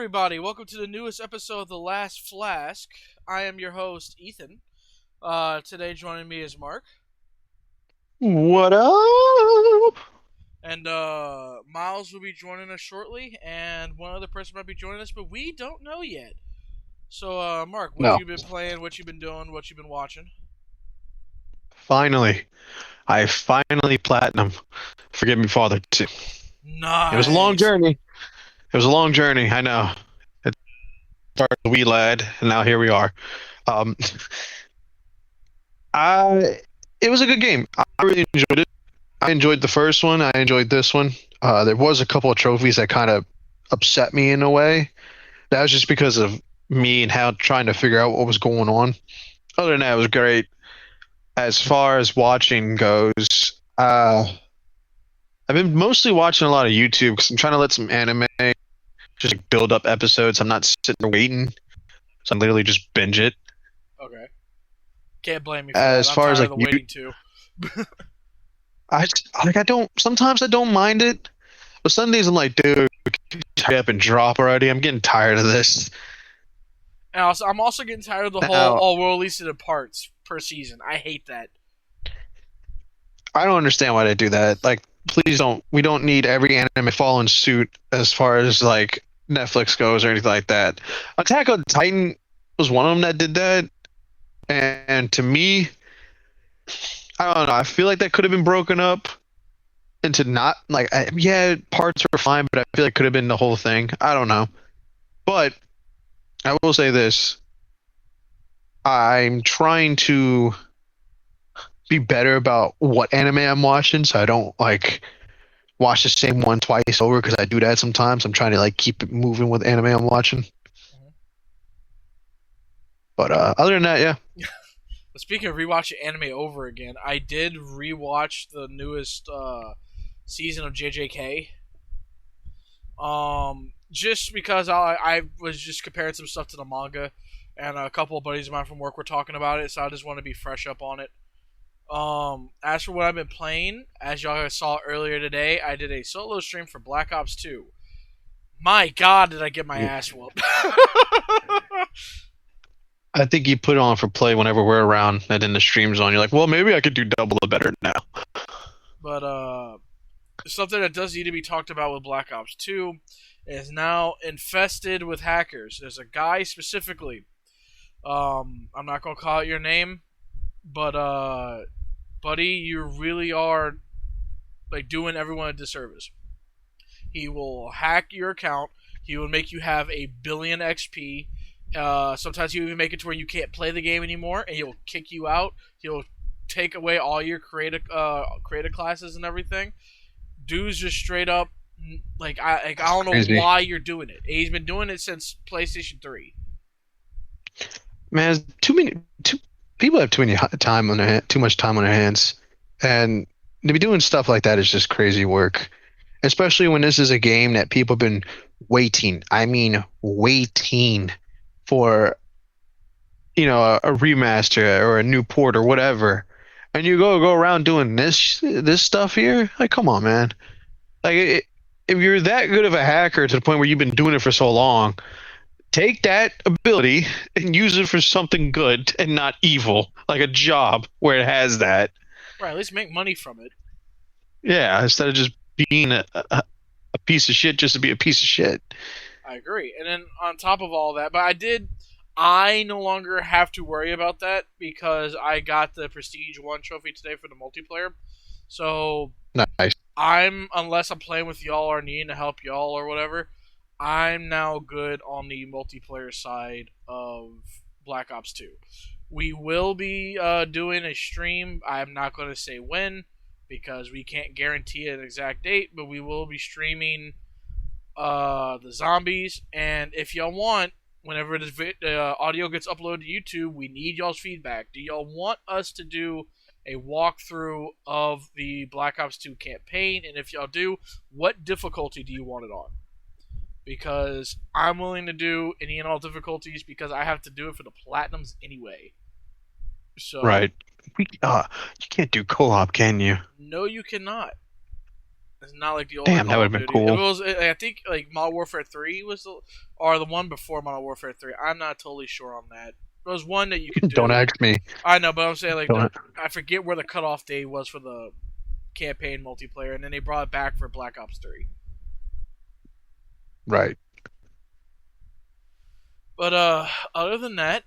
everybody. Welcome to the newest episode of The Last Flask. I am your host, Ethan. Today joining me is Mark. What up? And Miles will be joining us shortly, and one other person might be joining us, but we don't know yet. So, Mark, what No, you been playing, what you been doing, what you been watching? finally. I finally platinum. Forgive me, Father, too. It was a long Nice. journey. It was a long journey, I know. It started as a wee lad, and now here we are. Um, I it was a good game. I really enjoyed it. I enjoyed the first one. I enjoyed this one. There was a couple of trophies that kind of upset me in a way. That was just because of me and how trying to figure out what was going on. Other than that, it was great. As far as watching goes, I've been mostly watching a lot of YouTube because I'm trying to let some anime just like, build up episodes. I'm not sitting there waiting, so I literally just binge it. Okay. Can't blame me for that. As I'm far as tired of like the you, waiting too. I don't. Sometimes I don't mind it, but some days I'm like, dude, hurry up and drop already. I'm getting tired of this. And also, I'm also getting tired of the whole, Now, oh, we'll release it in parts per season. I hate that. I don't understand why they do that. Like, please don't. We don't need every anime following suit as far as like Netflix goes or anything like that. Attack on Titan was one of them that did that, and to me, I don't know. I feel like that could have been broken up into not like yeah, parts are fine, but I feel like it could have been the whole thing. I don't know, but I will say this: I'm trying to be better about what anime I'm watching, so I don't like watch the same one twice over because I do that sometimes. I'm trying to like keep it moving with anime I'm watching. Mhm. But other than that, yeah, But speaking of rewatching anime over again, I did rewatch the newest season of JJK. Just because I was just comparing some stuff to the manga, and a couple of buddies of mine from work were talking about it, so I just want to be fresh up on it. As for what I've been playing, as y'all saw earlier today, I did a solo stream for Black Ops 2. My God, did I get my ass whooped! I think you put it on for play whenever we're around, and then the stream's on. You're like, well, maybe I could do double the better now. But something that does need to be talked about with Black Ops 2 is now infested with hackers. There's a guy specifically. I'm not gonna call out your name, but buddy, you really are like doing everyone a disservice. He will hack your account. He will make you have a billion XP. Sometimes he'll even make it to where you can't play the game anymore, and he'll kick you out. He'll take away all your creative classes and everything. Dude's just straight up I don't know Crazy, why you're doing it. He's been doing it since PlayStation 3. man. Too many. Too people have too much time on their hands, and to be doing stuff like that is just crazy work. Especially when this is a game that people have been waiting. I mean, waiting for a remaster or a new port or whatever, and you go around doing this stuff here. Like, come on, man. Like, if you're that good of a hacker to the point where you've been doing it for so long, take that ability and use it for something good and not evil, like a job where it has that. Right, at least make money from it. Yeah, instead of just being a piece of shit just to be a piece of shit. I agree. And then on top of all that, I no longer have to worry about that because I got the Prestige 1 trophy today for the multiplayer. So Nice. unless I'm playing with y'all or needing to help y'all or whatever, I'm now good on the multiplayer side of Black Ops 2. We will be doing a stream. I'm not going to say when because we can't guarantee an exact date, but we will be streaming the zombies. And if y'all want, whenever the audio gets uploaded to YouTube, we need y'all's feedback. Do y'all want us to do a walkthrough of the Black Ops 2 campaign? And if y'all do, what difficulty do you want it on? Because I'm willing to do any and all difficulties because I have to do it for the platinums anyway. So, Right. You can't do co-op, can you? no, you cannot. It's not like the older Damn, that Call would of have been Duty. It cool. was, I think, like Modern Warfare 3 was or the one before Modern Warfare 3. I'm not totally sure on that. There was one that you could Don't do. ask me. I know, but I'm saying like Don't. I forget where the cutoff date was for the campaign multiplayer, and then they brought it back for Black Ops 3. Right. But other than that,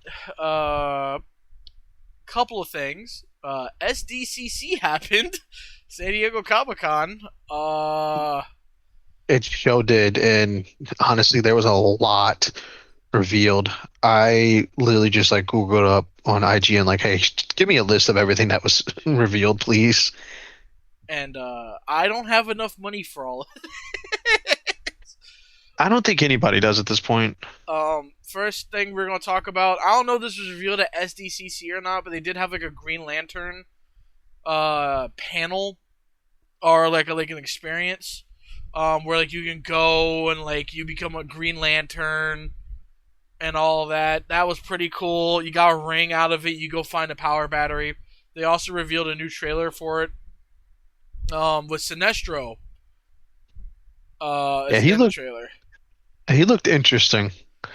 couple of things. SDCC happened, San Diego Comic Con. It show did, and honestly, there was a lot revealed. I literally just like Googled up on IGN, like, hey, give me a list of everything that was revealed, please. And I don't have enough money for all. I don't think anybody does at this point. First thing we're gonna talk about. I don't know if this was revealed at SDCC or not, but they did have like a Green Lantern panel or like an experience where like you can go and like you become a Green Lantern and all of that. That was pretty cool. You got a ring out of it. You go find a power battery. They also revealed a new trailer for it with Sinestro. Yeah, Is in the trailer. He looked interesting.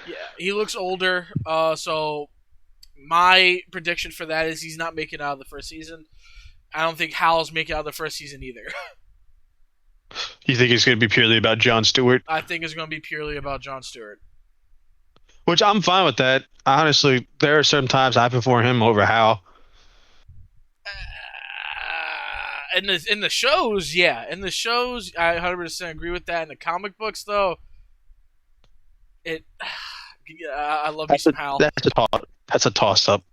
Yeah, he looks older. So my prediction for that is he's not making it out of the first season. I don't think Hal's making it out of the first season either. You think it's going to be purely about Jon Stewart? I think it's going to be purely about Jon Stewart. Which I'm fine with that. Honestly, there are some times I prefer him over Hal. In the shows, yeah. In the shows, I 100% agree with that. In the comic books, though, I love me some Hal. That's a toss up.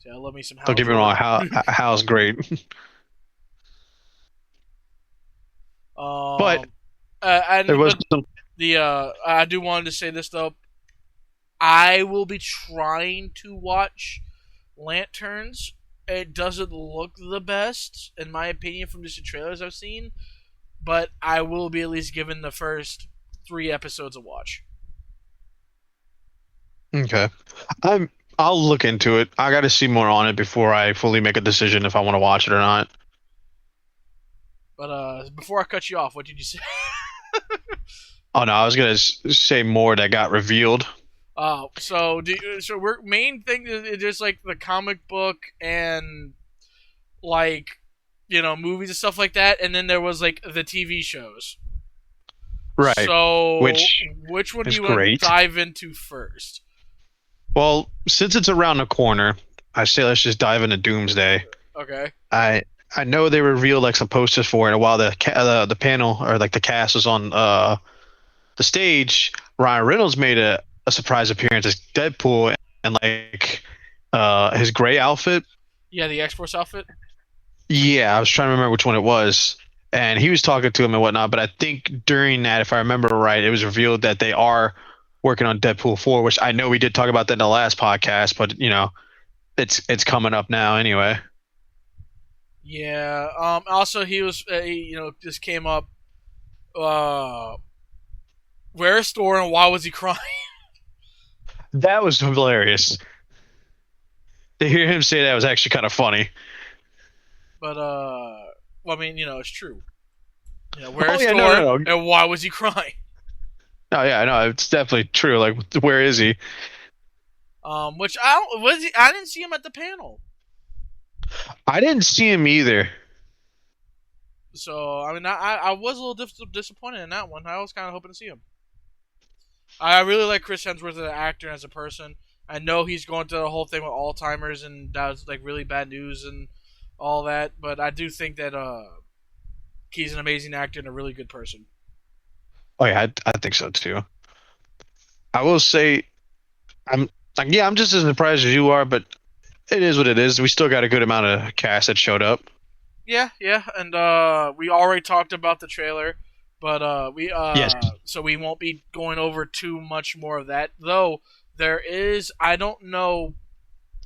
Yeah, I love me some Hal. Don't get me wrong, Hal's great. But there was some. I do want to say this though. I will be trying to watch Lanterns. It doesn't look the best, in my opinion, from just the trailers I've seen. But I will be at least given the first 3 episodes a watch. Okay. I'll look into it. I got to see more on it before I fully make a decision if I want to watch it or not. But before I cut you off, what did you say? Oh no, I was gonna say more that got revealed. So we're main thing is just like the comic book and like movies and stuff like that, and then there was like the TV shows. Right. So which one do you want to dive into first? Well, since it's around the corner, I say let's just dive into Doomsday. Okay. I know they revealed like some posters for it, while the panel or like the cast was on the stage. Ryan Reynolds made a surprise appearance as Deadpool and like his gray outfit. Yeah, the X-Force outfit. Yeah, I was trying to remember which one it was, and he was talking to him and whatnot. But I think during that, if I remember right, it was revealed that they are working on Deadpool 4, which I know we did talk about that in the last podcast, but it's coming up now anyway. Yeah. Also, he was just came up. Where's Thor and why was he crying? That was hilarious. To hear him say that was actually kind of funny. But well, I mean, it's true. Where's Thor no. and why was he crying? Oh yeah, no, it's definitely true. Like, where is he? Which I didn't see him at the panel. I didn't see him either. So I mean, I was a little disappointed in that one. I was kind of hoping to see him. I really like Chris Hemsworth as an actor and as a person. I know he's going through the whole thing with Alzheimer's, and that was like really bad news and all that. But I do think that he's an amazing actor and a really good person. Oh yeah, I think so too. I will say, I'm just as surprised as you are, but it is what it is. We still got a good amount of cast that showed up. Yeah, and we already talked about the trailer, but yes. So we won't be going over too much more of that. Though there is, I don't know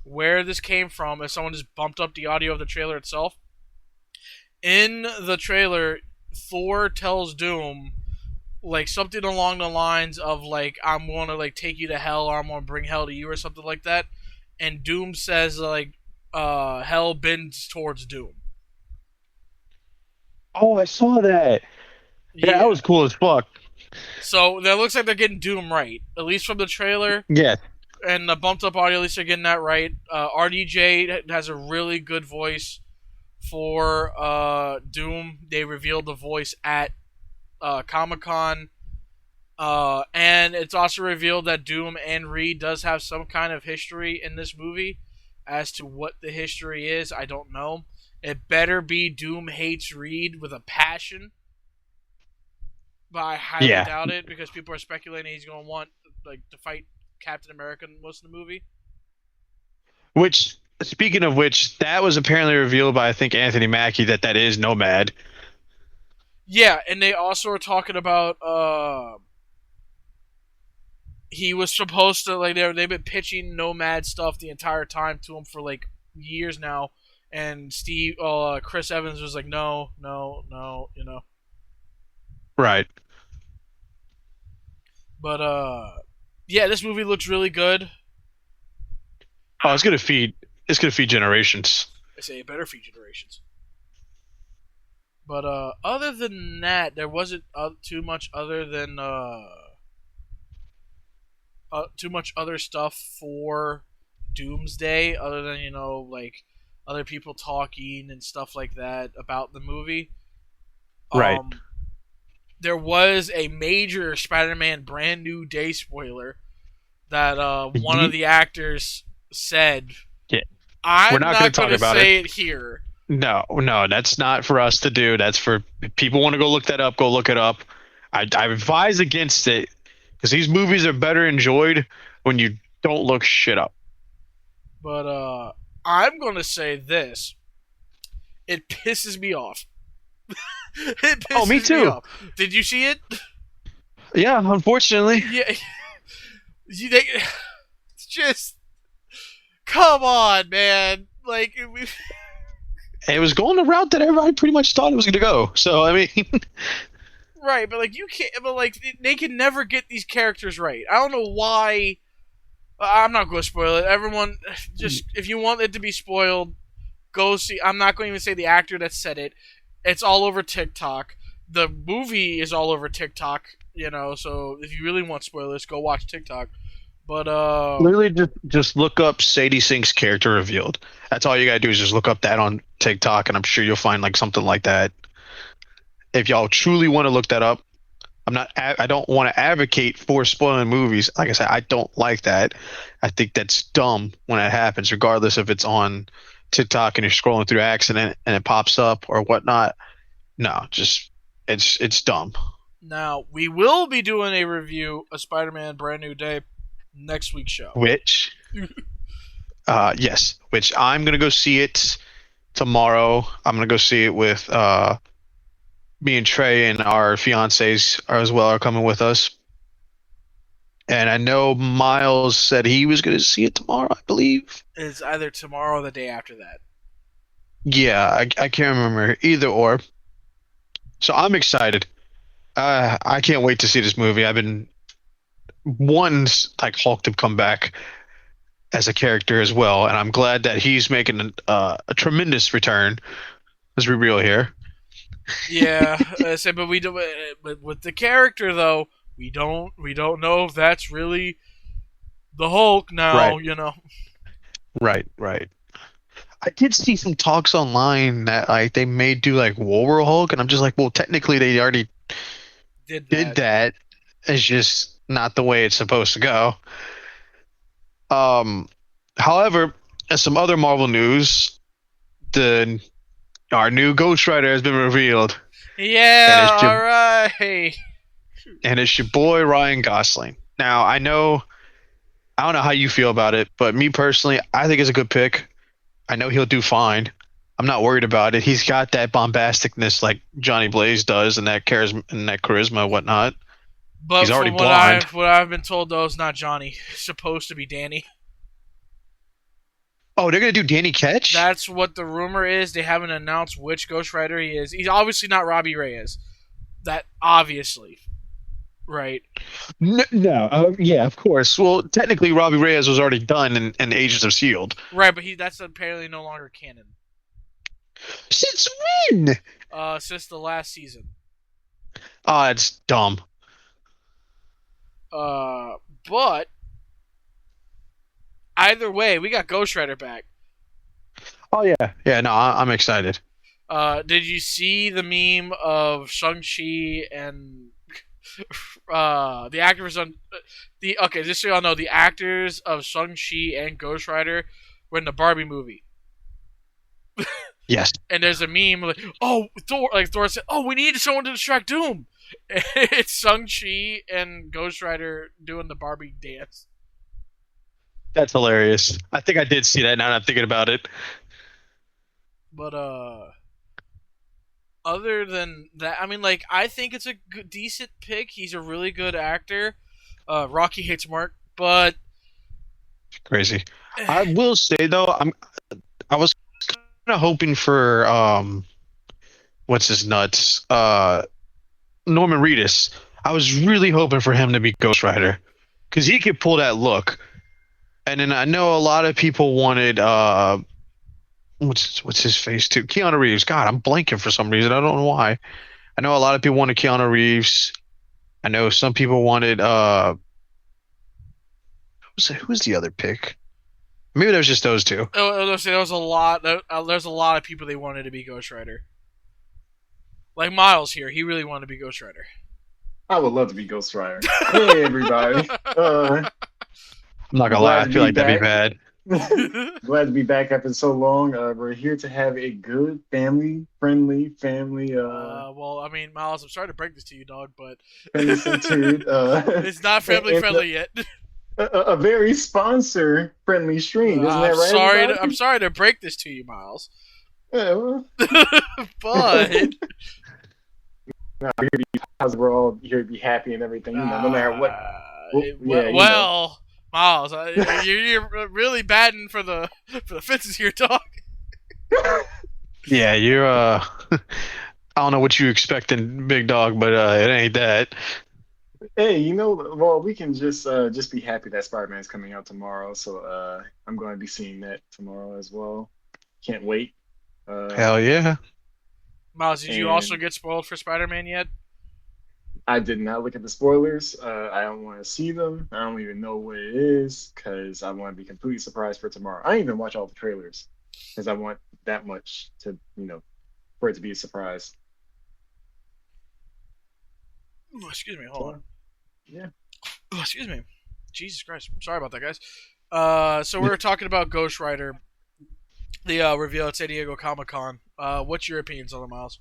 where this came from. If someone just bumped up the audio of the trailer itself, in the trailer, Thor tells Doom like something along the lines of like, I'm going to like take you to hell, or I'm going to bring hell to you, or something like that. And Doom says like hell bends towards Doom. Oh, I saw that. Yeah, that Yeah. was cool as fuck. So that looks like they're getting Doom right, at least from the trailer Yeah, and the bumped up audio. At least they're getting that right. RDJ has a really good voice for Doom. They revealed the voice at Comic Con. And it's also revealed that Doom and Reed does have some kind of history in this movie. As to what the history is, I don't know. It better be Doom hates Reed with a passion, but I highly yeah. doubt it because people are speculating he's going to want to fight Captain America most of the movie. Which, speaking of which, that was apparently revealed by I think Anthony Mackie that that is Nomad. Yeah, and they also are talking about he was supposed to they've been pitching Nomad stuff the entire time to him for like years now, and Chris Evans was like no, no, no, Right. But yeah, this movie looks really good. Oh, it's gonna feed. It's gonna feed generations. I say it better feed generations. But other than that, there wasn't too much other than too much other stuff for Doomsday, other than like other people talking and stuff like that about the movie. Right. Um, there was a major Spider-Man Brand New Day spoiler that one of the actors said. Yeah. We're I'm not gonna not going talk to about it. say it here. No, no, that's not for us to do. That's for people want to go look that up. Go look it up. I advise against it because these movies are better enjoyed when you don't look shit up. But I'm going to say this. It pisses me off. It Oh, me pisses me too. off. Did you see it? Yeah, unfortunately, Yeah. It's just come on, man. Like it was going the route that everybody pretty much thought it was going to go. So I mean, right, but like you can't. But like they can never get these characters right. I don't know why. I'm not going to spoil it. Everyone, just if you want it to be spoiled, go see. I'm not going to even say the actor that said it. It's all over TikTok. The movie is all over TikTok. So if you really want spoilers, go watch TikTok. But literally just look up Sadie Sink's character revealed. That's all you gotta do is just look up that on TikTok, and I'm sure you'll find like something like that. If y'all truly want to look that up, I don't want to advocate for spoiling movies. Like I said, I don't like that. I think that's dumb when it happens, regardless if it's on TikTok and you're scrolling through accident and it pops up or whatnot. No, just it's dumb. now we will be doing a review of Spider-Man: Brand New Day next week's show. Which, yes, which I'm gonna go see it tomorrow. I'm gonna go see it with me and Trey and our fiancés are as well are coming with us. And I know Miles said he was going to see it tomorrow, I believe. It's either tomorrow or the day after that. Yeah, I can't remember either or. So I'm excited. I can't wait to see this movie. I've been wanting like Hulk to come back as a character as well, and I'm glad that he's making a tremendous return. Let's be real here. Yeah, I said, but we do. But with the character though, we don't know if that's really the Hulk now. Right, right. I did see some talks online that like they may do like War Hulk, and I'm just like, well, technically they already Did did that? that. It's just not the way it's supposed to go. Um, However, as some other Marvel news, the our new Ghost Rider has been revealed, and Yeah. All right. it's your boy Ryan Gosling. Now I don't know how you feel about it, but me personally, I think it's a good pick. I know he'll do fine. I'm not worried about it. He's got that bombasticness like Johnny Blaze does, and that charisma and whatnot. But He's already from what blonde. I've been told though, it's not Johnny. It's supposed to be Danny. Oh, they're gonna do Danny Ketch? That's what the rumor is. They haven't announced which Ghost Rider he is. He's obviously not Robbie Reyes. That obviously, right? No, yeah, of course. Well, technically, Robbie Reyes was already done in Agents of Shield. Right, but that's apparently no longer canon. Since when? since the last season. Oh, it's dumb. Uh, but either way, we got Ghost Rider back. Oh yeah, yeah. No, I'm excited. Did you see the meme of Shang-Chi and the actors on the okay? Just so y'all know, the actors of Shang-Chi and Ghost Rider were in the Barbie movie. Yes, And there's a meme like, "Oh, Thor!" Like Thor said, "Oh, we need someone to distract Doom." It's Shang-Chi and Ghost Rider doing the Barbie dance. that's hilarious. I think I did see that now that I'm thinking about it. But other than that, I mean, like, I think it's a good, decent pick. He's a really good actor. Rocky hates Mark, but Crazy. I will say though, I was kind of hoping for what's his nuts? Norman Reedus. I was really hoping for him to be Ghost Rider because he could pull that look. And then I know a lot of people wanted what's his face too? Keanu Reeves. God, I'm blanking for some reason. I don't know why. I know a lot of people wanted Keanu Reeves. I know some people wanted who's the other pick? Maybe there's just those two. there was a lot. There's a lot of people they wanted to be Ghost Rider. Like Miles here, he really wanted to be Ghost Rider. I would love to be Ghost Rider. Hey, everybody. I'm not gonna lie, Glad I to feel be like that'd be back. bad. Glad to be back after so long. We're here to have a good family family Well, I mean, Miles, I'm sorry to break this to you, dog, but family centered it's not family and friendly yet. a very sponsor friendly stream. Isn't that right, I'm everybody? sorry to break this to you, Miles. Yeah, well, But no, we're here to be positive. We're all here to be happy and everything. No matter what. Well, yeah, well, Miles, you're really batting for the fences here, dog. Yeah, you're I don't know what you expecting, big dog, but it ain't that. Hey, well, we can just be happy that Spider-Man's coming out tomorrow. So I'm going to be seeing that tomorrow as well. Can't wait. Uh, Hell yeah. Miles, did you also and get spoiled for Spider-Man yet? I did not look at the spoilers. I don't want to see them. I don't even know what it is because I want to be completely surprised for tomorrow. I didn't even watch all the trailers because I want that much to, for it to be a surprise. Oh, excuse me, hold on. So, yeah. Oh, excuse me. Jesus Christ. Sorry about that, guys. So we were talking about Ghost Rider, the reveal at San Diego Comic Con. What's your opinions on the Miles?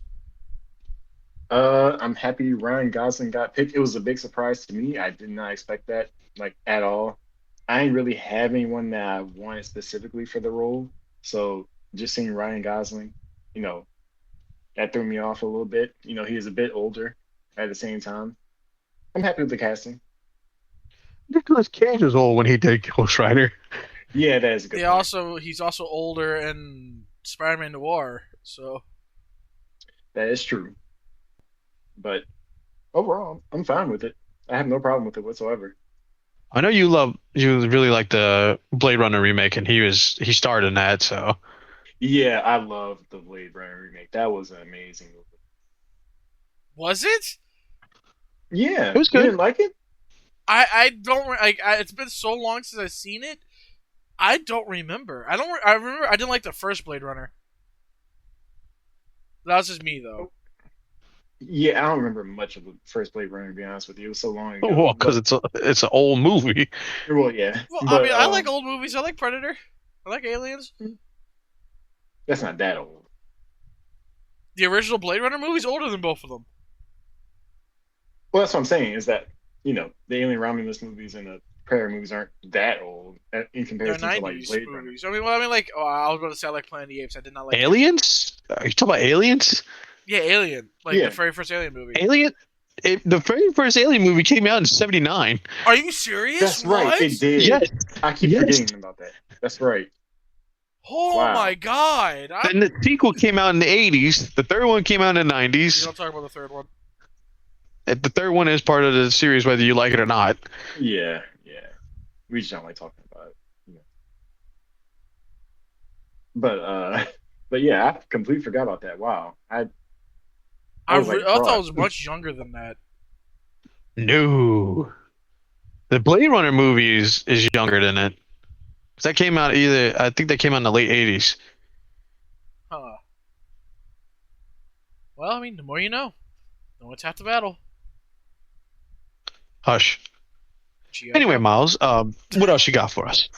I'm happy Ryan Gosling got picked. It was a big surprise to me. I did not expect that, like, at all. I didn't really have anyone that I wanted specifically for the role. So just seeing Ryan Gosling, you know, that threw me off a little bit. He is a bit older at the same time. I'm happy with the casting. Nicholas Cage was old when he did Ghost Rider. Yeah, that is a good point. He's also older in Spider-Man Noir, so That is true. But overall, I'm fine with it. I have no problem with it whatsoever. I know you really like the Blade Runner remake, and he starred in that, so Yeah, I love the Blade Runner remake. That was an amazing movie. was it? Yeah, it was you good. didn't like it? I don't it's been so long since I've seen it. I don't remember. I remember I didn't like the first Blade Runner. That was just me though. Yeah, I don't remember much of the first Blade Runner, to be honest with you. It was so long Well, ago. because it's an old movie. Well, yeah, Well, I but mean, I like old movies. I like Predator. I like Aliens. that's not that old. The original Blade Runner movie's older than both of them. Well, that's what I'm saying is that the Alien Romulus movies and the Predator movies aren't that old in They're comparison to like '90s Blade Runner. movies. Like, I was going to say I like Planet of the Apes. I did not like Aliens? Are you talking about Aliens? Yeah, Alien, like the Yeah, very first Alien movie. Alien? The very first Alien movie came out in '79. Are you serious? that's right. What? It did. Yes, I keep yes. forgetting about that. That's right. Oh my Wow. god! And the sequel came out in the '80s. The third one came out in the You '90s. don't talk about the third one. The third one is part of the series, whether you like it or not. Yeah, yeah. We just don't like talking about it. But but yeah, I completely forgot about that. Wow. I was like, I thought it bro, was much younger than that. No. The Blade Runner movie is younger than it. 'Cause that came out I think that came out in the late 80s. Huh. Well, I mean, the more you know. No one's half the battle. Hush. G.I. Anyway, Joe. Miles, what else you got for us?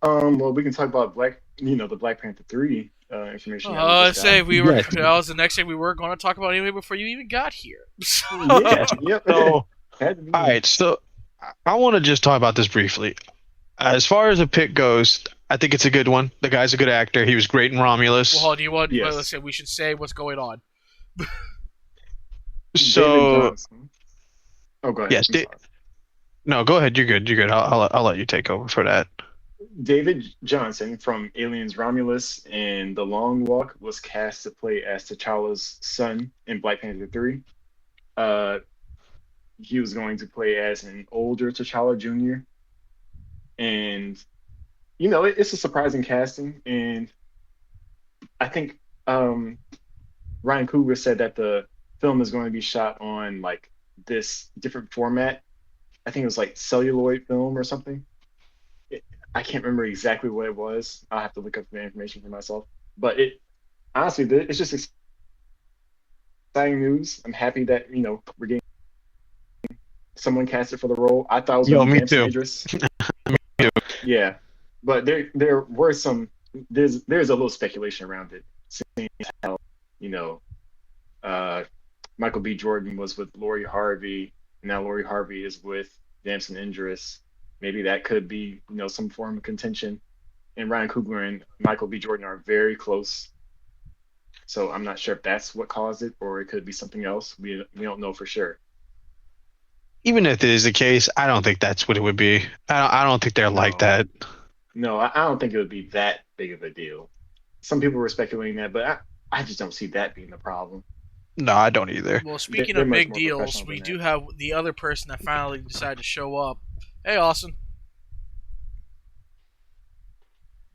well, we can talk about the Black Panther 3 information that we I just got. say we were. Yes. That was the next thing we were going to talk about anyway before you even got here. Yeah, yep. So, Had to be. all right, so I want to just talk about this briefly. As far as a pick goes, I think it's a good one. The guy's a good actor. He was great in Romulus. Well, do you want? Yes. Let's say we should say what's going on. David So, Johnson. Oh, go ahead. yes, I'm sorry. no, go ahead. You're good. You're good. I'll let you take over for that. David Johnson from Aliens Romulus and The Long Walk was cast to play as T'Challa's son in Black Panther 3. He was going to play as an older T'Challa Jr. And, it's a surprising casting. And I think Ryan Coogler said that the film is going to be shot on like this different format. I think it was like celluloid film or something. I can't remember exactly what it was. I'll have to look up the information for myself. But honestly, it's just exciting news. I'm happy that we're getting someone casted for the role. I thought it was going to be Damson Idris. Me too. Yeah, but there were some. There's a little speculation around it, seeing how Michael B. Jordan was with Lori Harvey. Now Lori Harvey is with Damson Idris. Maybe that could be, some form of contention. And Ryan Coogler and Michael B. Jordan are very close. So I'm not sure if that's what caused it, or it could be something else. We don't know for sure. Even if it is the case, I don't think that's what it would be. I don't think they're like that. No, I don't think it would be that big of a deal. Some people were speculating that, but I just don't see that being the problem. No, I don't either. Well, speaking They're of much big more deals, professional we than do that. have the other person that finally decided to show up. Hey, Austin.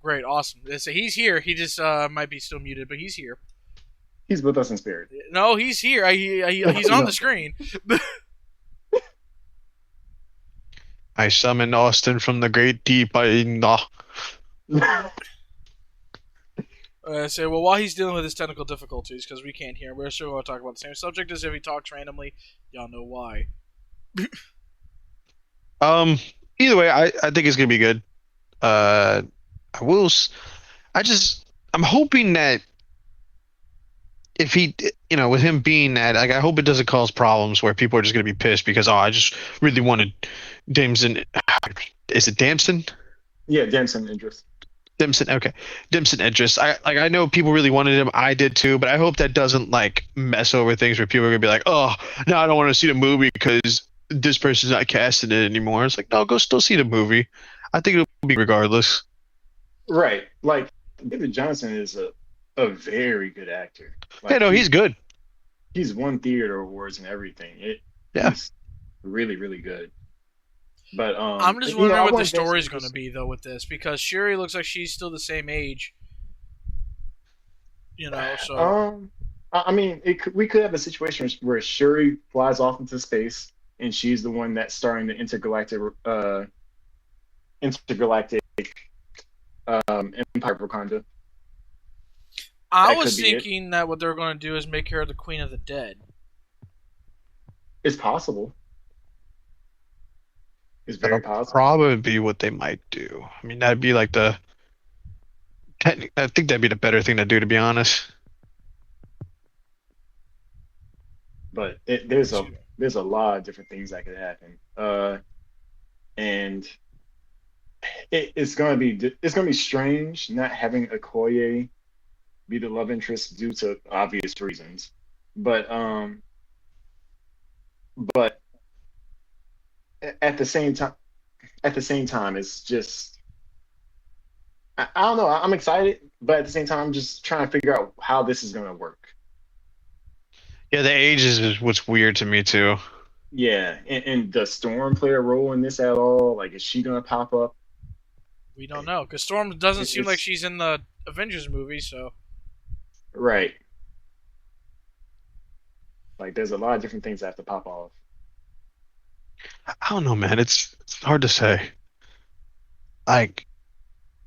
Great, awesome. So he's here. He just might be still muted, but he's here. He's with us in spirit. No, he's here. He's on the screen. I summoned Austin from the great deep. So, well, while he's dealing with his technical difficulties, because we can't hear him, we're still going to talk about the same subject as if he talks randomly. Y'all know why. Either way, I think it's gonna be good. I will. I'm hoping that if he, with him being that, like, I hope it doesn't cause problems where people are just gonna be pissed because I just really wanted Damson. Is it Damson? Yeah, Damson Idris. Damson, okay. Damson Idris. I know people really wanted him. I did too, but I hope that doesn't like mess over things where people are gonna be like, oh, no, I don't want to see the movie because this person's not casting it anymore. It's like, no, go still see the movie. I think it'll be regardless. Right. Like, David Johnson is a very good actor. Like, Yeah, no, he's good. He's won theater awards and everything. Yeah. He's really, really good. But I'm just I wondering what the want story's Damson going to be, though, with this, because Shuri looks like she's still the same age. So. I mean, we could have a situation where Shuri flies off into space, and she's the one that's starting the intergalactic Empire of Wakanda. I That was could be it. thinking that what they're going to do is make her the Queen of the Dead. It's possible. It's very That'll possible. probably be what they might do. I mean, that'd be like I think that'd be the better thing to do, to be honest. But there's a lot of different things that could happen. And it's gonna be strange not having Okoye be the love interest due to obvious reasons. But at the same time, it's just I don't know. I'm excited, but at the same time, I'm just trying to figure out how this is gonna work. Yeah, the age is what's weird to me too. Yeah, and does Storm play a role in this at all? Like, is she gonna pop up? We don't know, because Storm doesn't seem like It's- she's in the Avengers movie, so. Right. Like there's a lot of different things that have to pop off. I don't know, man. It's hard to say. Like,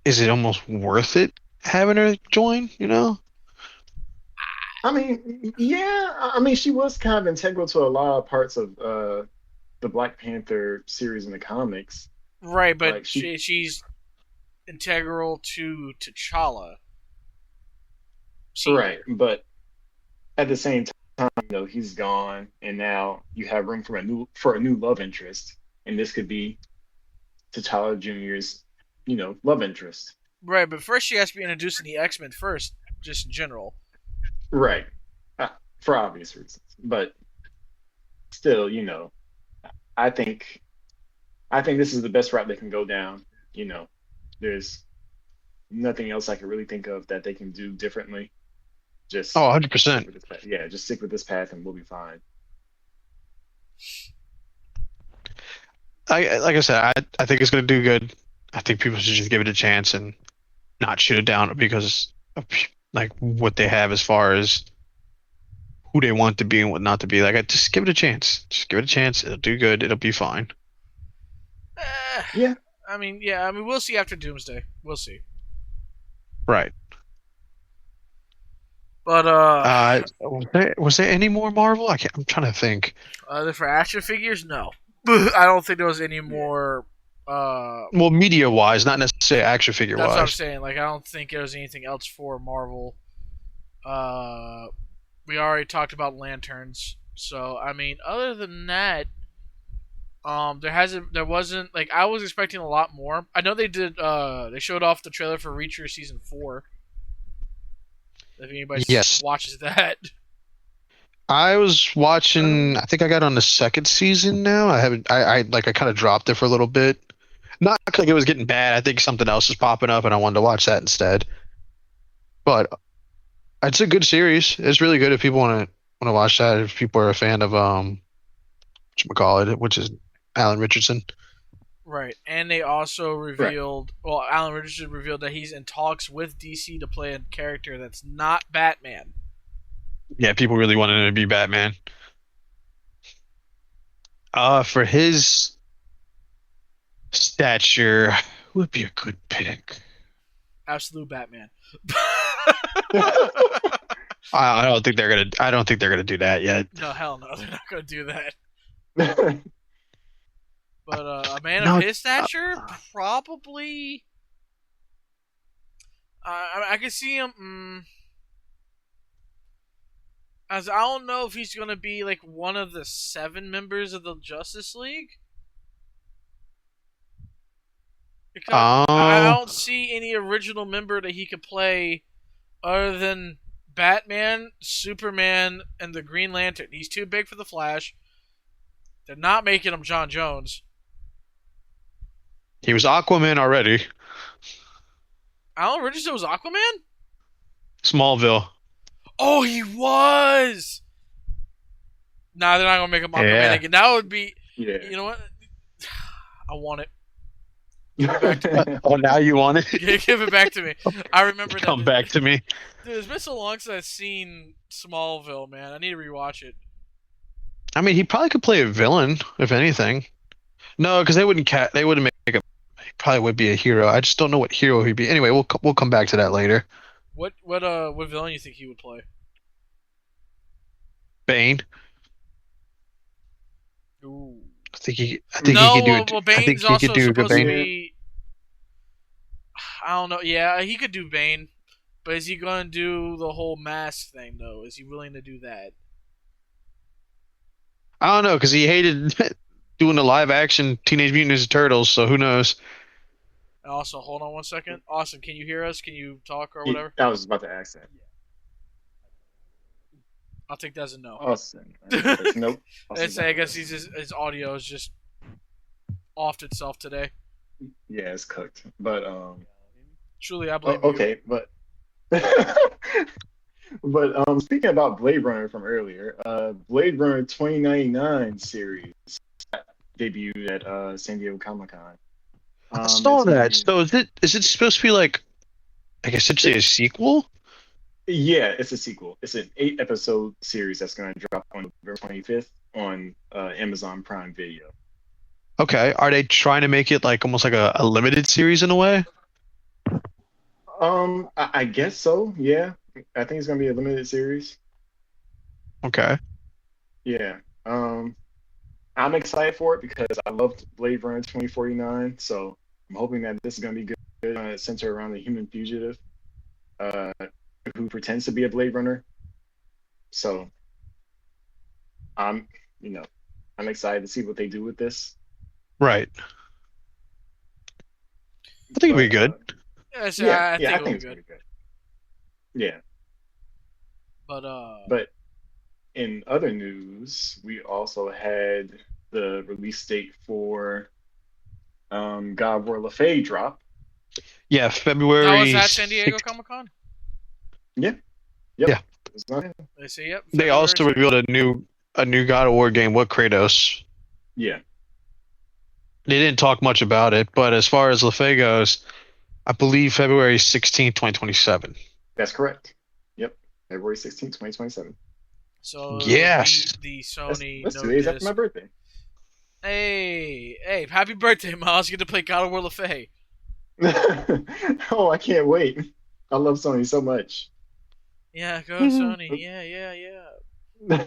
is it almost worth it having her join? You know? I mean, yeah, I mean, she was kind of integral to a lot of parts of the Black Panther series in the comics. Right, but Like she, she's integral to T'Challa right, senior. but at the same time, he's gone, and now you have room for a new love interest, and this could be T'Challa Junior's, love interest. Right, but first she has to be introduced in the X-Men first, just in general. Right, uh, for obvious reasons, but still, I think I think this is the best route they can go down. You know, there's nothing else I can really think of that they can do differently. Oh, Just stick 100%. with this path. Yeah, just stick with this path and we'll be fine. Like I said, I think it's gonna do good. I think people should just give it a chance and not shoot it down because of like what they have as far as who they want to be and what not to be. Like, just give it a chance. Just give it a chance. It'll do good. It'll be fine. Eh, Yeah. I mean, yeah, I mean, we'll see after Doomsday. We'll see. Right. But Was there any more Marvel? I'm trying to think. for action figures, no. I don't think there was any Yeah. more. Well, media wise, not necessarily action figure That's what I'm wise. saying. Like, I don't think there was anything else for Marvel. We already talked about lanterns. So I mean, other than that, there wasn't like I was expecting a lot more. I know they did. They showed off the trailer for Reacher season 4. If anybody Yes. watches that, I was watching. I think I got on the second season now. I haven't. I kind of dropped it for a little bit. Not like it was getting bad. I think something else was popping up, and I wanted to watch that instead. But it's a good series. It's really good if people want to watch that. If people are a fan of whatchamacallit, which is Alan Richardson. right? And they also Right. revealed. Well, Alan Richardson revealed that he's in talks with DC to play a character that's not Batman. Yeah, people really wanted him to be Batman. For his stature, who would be a good pick? Absolute Batman. I don't think they're gonna. I don't think they're gonna do that yet. No, hell no, they're not gonna do that. But a man No, of his stature, probably. I can see him. As I don't know if he's gonna be like one of the 7 members of the Justice League. Because I oh, don't see any original member that he could play other than Batman, Superman, and the Green Lantern. He's too big for the Flash. They're not making him John Jones. he was Aquaman already. Alan Richardson was Aquaman? Smallville. Oh, he was! Nah, they're not gonna make him Aquaman Yeah. again. That would be. Yeah. You know what? I want it. Oh, now you want it? Give it back to me. I remember that. Come back to me. Dude, it's been so long since I've seen Smallville, man. I need to rewatch it. I mean, he probably could play a villain, if anything. No, because they wouldn't. They wouldn't make him. He probably would be a hero. I just don't know what hero he'd be. Anyway, we'll come back to that later. What villain you think he would play? Bane. Ooh. I think he No, could do well, it. well, I think Bane's he could also do a good supposed to Bane. be. I don't know. Yeah, he could do Bane, but is he going to do the whole mask thing though? Is he willing to do that? I don't know because he hated doing the live action Teenage Mutant Ninja Turtles. So who knows? And also, hold on one second. Austin, can you hear us? Can you talk or whatever? I was about to ask that. I'll take that as a no. Awesome. Nope. It's, I guess his audio is just offed itself today. Yeah, it's cooked. But Truly, I blame okay, but speaking about Blade Runner from earlier, Blade Runner 2099 series debuted at San Diego Comic Con. I saw It's gonna that. be So is it supposed to be like essentially a sequel? Yeah, it's a sequel. It's an 8 episode series that's going to drop on November 25th on Amazon Prime Video. Okay. Are they trying to make it like almost like a limited series in a way? I guess so. Yeah, I think it's going to be a limited series. Okay. Yeah. I'm excited for it because I loved Blade Runner 2049. So I'm hoping that this is going to be good. Centered around the human fugitive uh, who pretends to be a Blade Runner. So I'm, you know, I'm excited to see what they do with this. Right. I think it'd be But good. Yes, yeah, I yeah, think I it'll think be it's gonna good. be good. Yeah, But but in other news, we also had the release date for God of War Le drop. Yeah, that was February at San Diego 6th. Comic Con. Yeah, yep. Yeah. It's not, They say yep, They February also 6th. revealed a new God of War game with Kratos. yeah, They didn't talk much about it, but as far as LaFay goes, I believe February 16th, 2027. that's correct. Yep, February 16th, 2027. So it'll be Yes. the That's Sony that's no 2 days after my disc. birthday. Hey, happy birthday, Miles! You get to play God of War Le Oh, I can't wait. I love Sony so much. Yeah, go Sony. Yeah.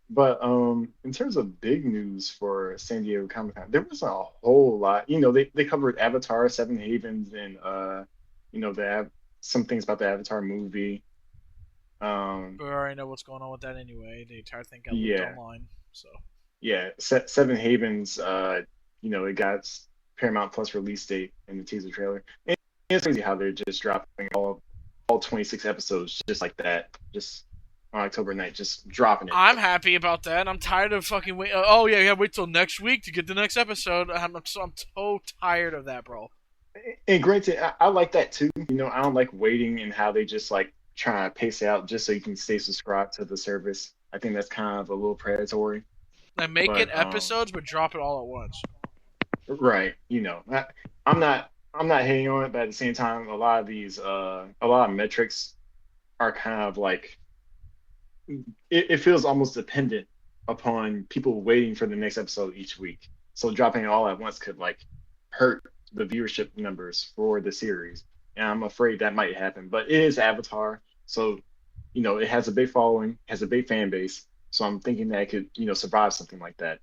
But in terms of big news for San Diego Comic Con, there was a whole lot. They covered Avatar, Seven Havens, and they have some things about the Avatar movie. We already know what's going on with that anyway. The entire thing got leaked Yeah, online. So yeah. Seven Havens, it got Paramount Plus release date in the teaser trailer. And it's crazy how they're just dropping all 26 episodes just like that, just on October night, just dropping it. I'm happy about that. I'm tired of fucking wait. Oh yeah, yeah. Wait till next week to get the next episode. I'm so tired of that, bro. And granted, I like that too. I don't like waiting and how they just like try to pace it out just so you can stay subscribed to the service. I think that's kind of a little predatory. Like make it But episodes, but drop it all at once. right, I'm not hating on it, but at the same time, a lot of metrics are kind of like it feels almost dependent upon people waiting for the next episode each week. So dropping it all at once could like hurt the viewership numbers for the series. And I'm afraid that might happen. But it is Avatar, so it has a big following, has a big fan base. So I'm thinking that it could, survive something like that.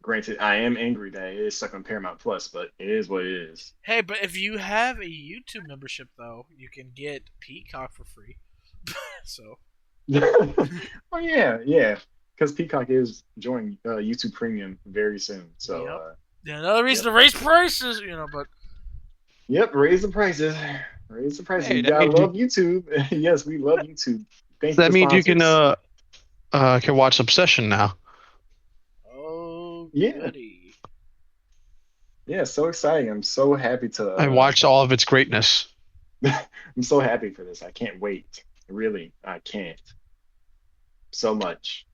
Granted, I am angry that it is stuck on Paramount Plus, but it is what it is. Hey, but if you have a YouTube membership though, you can get Peacock for free. So Oh yeah, yeah. Because Peacock is joining YouTube Premium very soon. So yep. Yeah, another reason yep. to raise prices, but Yep, raise the prices. Raise the prices. Hey, You that gotta means love YouTube. Yes, we love YouTube. Thank you that for means you sponsors. can watch Obsession now. oh Yeah, goody. yeah, so exciting. I'm so happy to I watched all of its greatness. I'm so happy for this. I can't wait. Really, I can't. So much.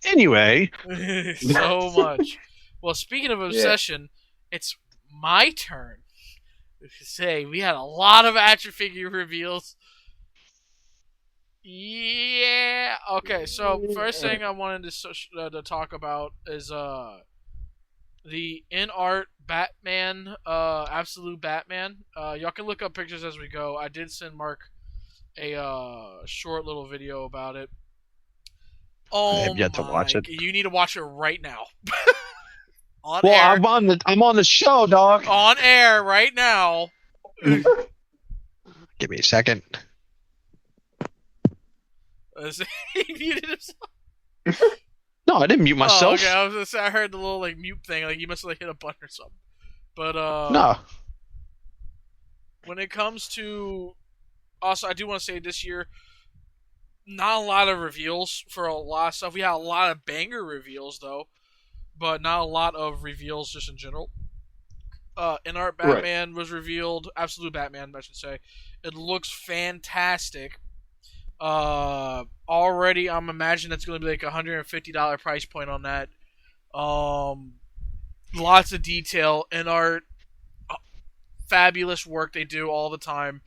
Anyway, So much. Well, speaking of Yeah. obsession, it's my turn to say we had a lot of action figure reveals. Yeah. Okay. So first thing I wanted to talk about is the in art Batman, Absolute Batman. Y'all can look up pictures as we go. I did send Mark a short little video about it. I Oh have yet to watch my! it. You need to watch it right now. On Well, air, I'm on the show, dog. on air right now. Give me a second. He muted himself. No, I didn't mute myself. Oh, okay. I was gonna say I heard the little like mute thing. Like you must have like hit a button or something. But No. when it comes to also, I do want to say this year, not a lot of reveals for a lot of stuff. We had a lot of banger reveals though, but not a lot of reveals just in general. In art Right. Batman was revealed. Absolute Batman, I should say. It looks fantastic. Already I'm imagining that's going to be like $150 price point on that. Lots of detail in art. fabulous work they do all the time.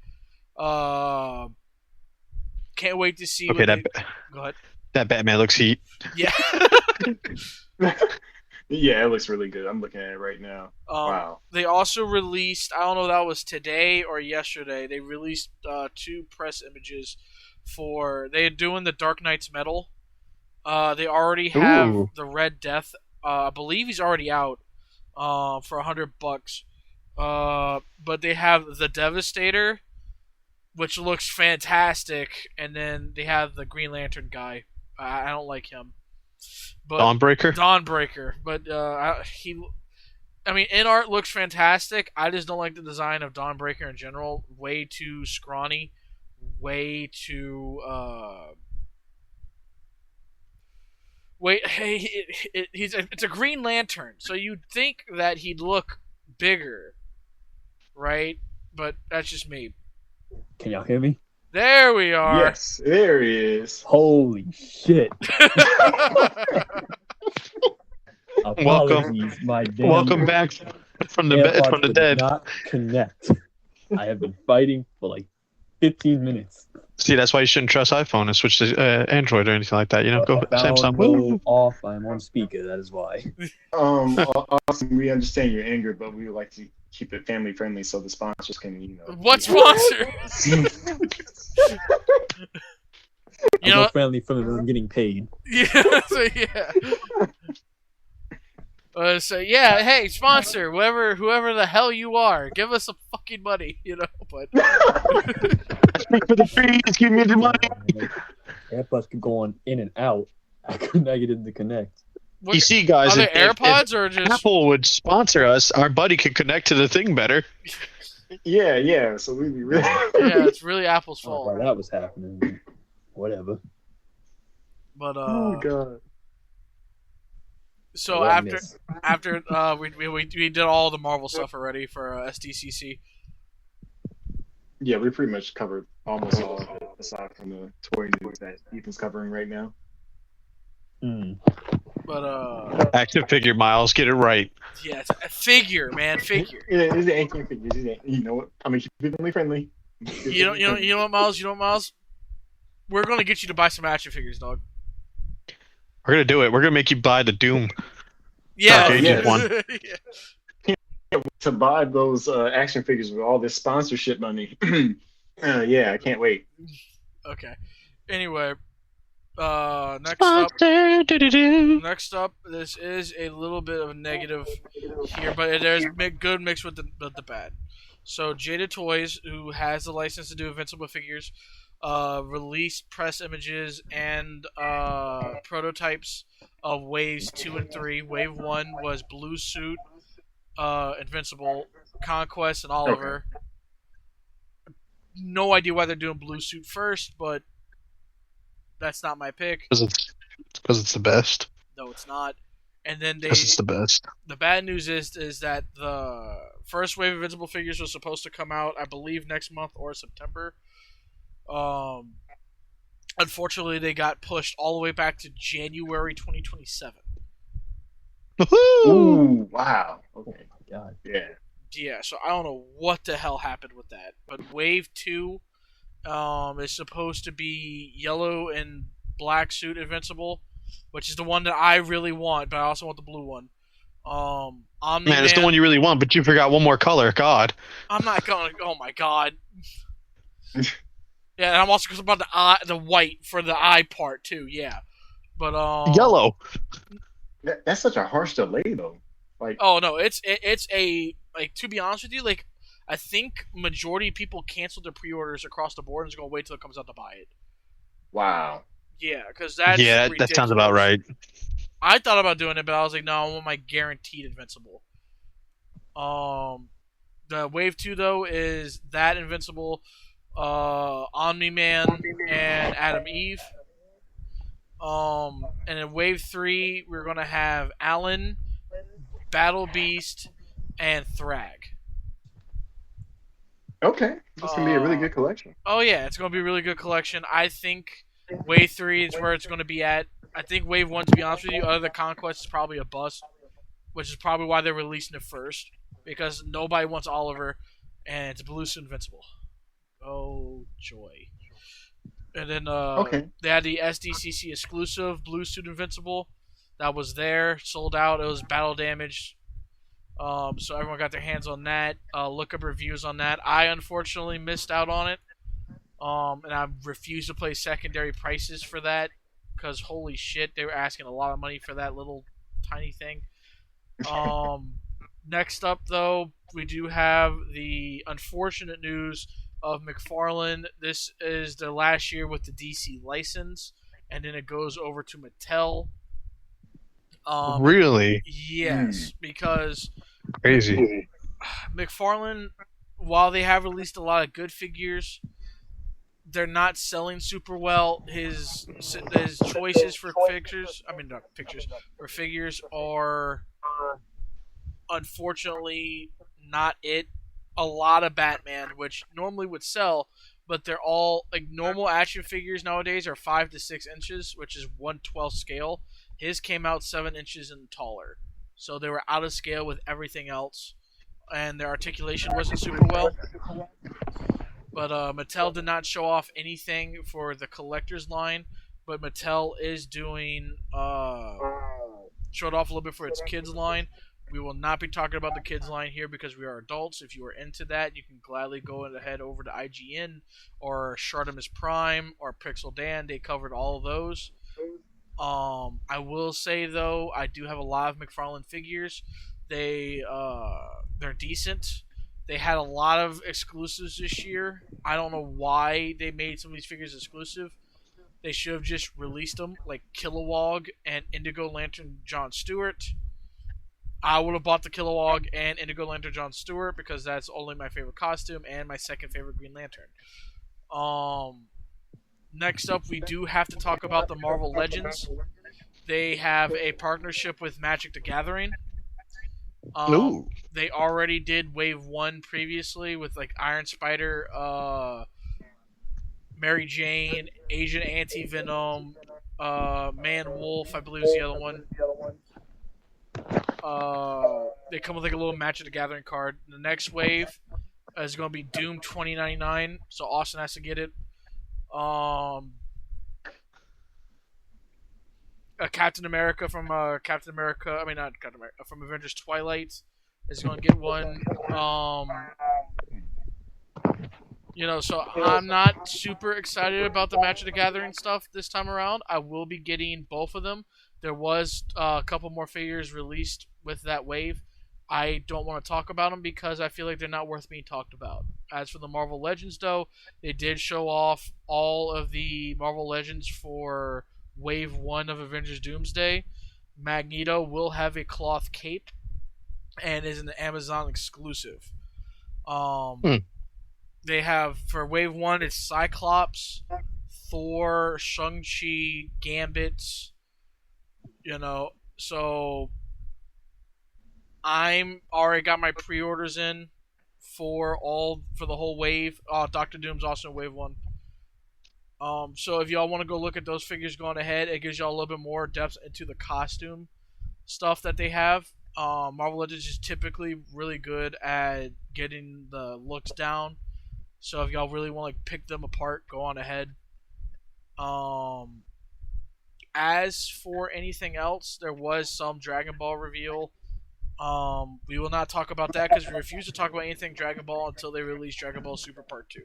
Can't wait to see. Okay, Go ahead. That Batman looks heat. Yeah. Yeah, it looks really good. I'm looking at it right now. Wow. They also released, I don't know if that was today or yesterday, they released 2 press images for, they're doing the Dark Knight's Metal. They already have the Red Death. I believe he's already out for $100. But they have the Devastator, which looks fantastic, and then they have the Green Lantern guy. I don't like him. But Dawnbreaker. But in art looks fantastic. I just don't like the design of Dawnbreaker in general. Way too scrawny. Way too it's a Green Lantern, so you'd think that he'd look bigger, right? But that's just me. Can y'all hear me? There we are. Yes, there he is. Holy shit. Welcome back from the dead. Not connect. I have been fighting for like 15 minutes. See, that's why you shouldn't trust iPhone and switch to Android or anything like that. Go Samsung. Go off. I'm on speaker. That is why. Austin, we understand your anger, but we would like to keep it family friendly so the sponsors can, What sponsor? I'm more friendly from getting paid. Yeah. So yeah. Hey, sponsor, whoever the hell you are, give us some fucking money, But for the trees, give me the money. AirPods keep going in and out. I couldn't get it to connect. You see, guys, are they AirPods or just Apple would sponsor us? Our buddy could connect to the thing better. Yeah. So we'd be really. Yeah, it's really Apple's fault. While that was happening, whatever. But oh god. So after we did all the Marvel stuff already for SDCC. Yeah, we pretty much covered almost all of it, aside from the toy news that Ethan's covering right now. But action figure, Miles, get it right. Yeah, it's a figure, man, figure. Yeah, it's an action figure. You know what? I mean, keep it family friendly. You know what, Miles? We're gonna get you to buy some action figures, dog. We're gonna do it. We're gonna make you buy the Doom. Yeah. One. To buy those action figures with all this sponsorship money. Yeah, I can't wait. Okay. Anyway, next up, this is a little bit of a negative here, but there's good mixed with the bad. So Jada Toys, who has the license to do Invincible figures, released press images and prototypes of waves 2 and 3. Wave 1 was Blue Suit, Invincible, Conquest, and Oliver. Okay. No idea why they're doing Blue Suit first, but that's not my pick. Because it's the best. No, it's not. And then because it's the best. The bad news is that the first wave of Invincible figures was supposed to come out, I believe, next month or September. Unfortunately, they got pushed all the way back to January 2027. Ooh, wow. Okay. Oh my god. Yeah. Yeah, so I don't know what the hell happened with that. But Wave 2 is supposed to be yellow and black suit Invincible, which is the one that I really want, but I also want the blue one. Man, it's the one you really want, but you forgot one more color. God. I'm not going to... Oh my god. Yeah, and I'm also about the white for the eye part too. Yeah, but yellow. That's such a harsh delay though. Like, oh no, it's a to be honest with you, I think majority of people canceled their pre-orders across the board and just gonna wait till it comes out to buy it. Wow. Yeah, because that's that sounds about right. I thought about doing it, but I was like, no, I want my guaranteed Invincible. The Wave 2 though is that Invincible. Omni-Man and Adam Eve. And in Wave 3, we're going to have Alan, Battle Beast, and Thrag. Okay. This is going to be a really good collection. Oh, yeah. It's going to be a really good collection. I think Wave 3 is where it's going to be at. I think Wave 1, to be honest with you, other than Conquest, is probably a bust, which is probably why they're releasing it first, because nobody wants Oliver. and it's Blue Suit Invincible. Oh joy! And then Okay. they had the SDCC exclusive Blue Suit Invincible that was there, sold out. It was battle damaged. So everyone got their hands on that. Look up reviews on that. I unfortunately missed out on it. And I refuse to play secondary prices for that because holy shit, they were asking a lot of money for that little tiny thing. Next up, though, we do have the unfortunate news of McFarlane. This is their last year with the DC license, and then it goes over to Mattel. Really Yes, because crazy. McFarlane, while they have released a lot of good figures, they're not selling super well. His choices for figures, for figures are unfortunately not it. A lot of Batman, which normally would sell, but they're all like normal action figures nowadays are 5 to 6 inches, which is 1/12 scale. His came out 7 inches and taller, so they were out of scale with everything else, and their articulation wasn't super well. But Mattel did not show off anything for the collector's line, but Mattel is doing showed off a little bit for its kids line. We will not be talking about the kids line here because we are adults. If you are into that, you can gladly go ahead over to IGN or Shartimus Prime or Pixel Dan. They covered all of those. I will say though, I do have a lot of McFarlane figures. They're decent. They had a lot of exclusives this year. I don't know why they made some of these figures exclusive. They should have just released them, like Kilowog and Indigo Lantern John Stewart. I would have bought the Kilowog and Indigo Lantern John Stewart because that's only my favorite costume and my second favorite Green Lantern. Next up, we do have to talk about the Marvel Legends. They have a partnership with Magic the Gathering. They already did Wave 1 previously with like Iron Spider, Mary Jane, Agent Anti-Venom, Man Wolf, I believe is the other one. They come with like a little Magic the Gathering card. The next wave is going to be Doom 2099, so Austin has to get it. Captain America from from Avengers Twilight is going to get one. So I'm not super excited about the Magic the Gathering stuff this time around. I will be getting both of them. There was a couple more figures released with that wave. I don't want to talk about them because I feel like they're not worth being talked about. As for the Marvel Legends, though, they did show off all of the Marvel Legends for Wave 1 of Avengers Doomsday. Magneto will have a cloth cape and is an Amazon exclusive. They have, for Wave 1, it's Cyclops, Thor, Shang-Chi, Gambit, so I'm already got my pre-orders in for the whole wave. Doctor Doom's also in Wave 1. So if y'all want to go look at those figures going ahead, it gives y'all a little bit more depth into the costume stuff that they have. Marvel Legends is typically really good at getting the looks down. So if y'all really want to pick them apart, go on ahead. As for anything else, there was some Dragon Ball reveal. We will not talk about that because we refuse to talk about anything Dragon Ball until they release Dragon Ball Super Part 2.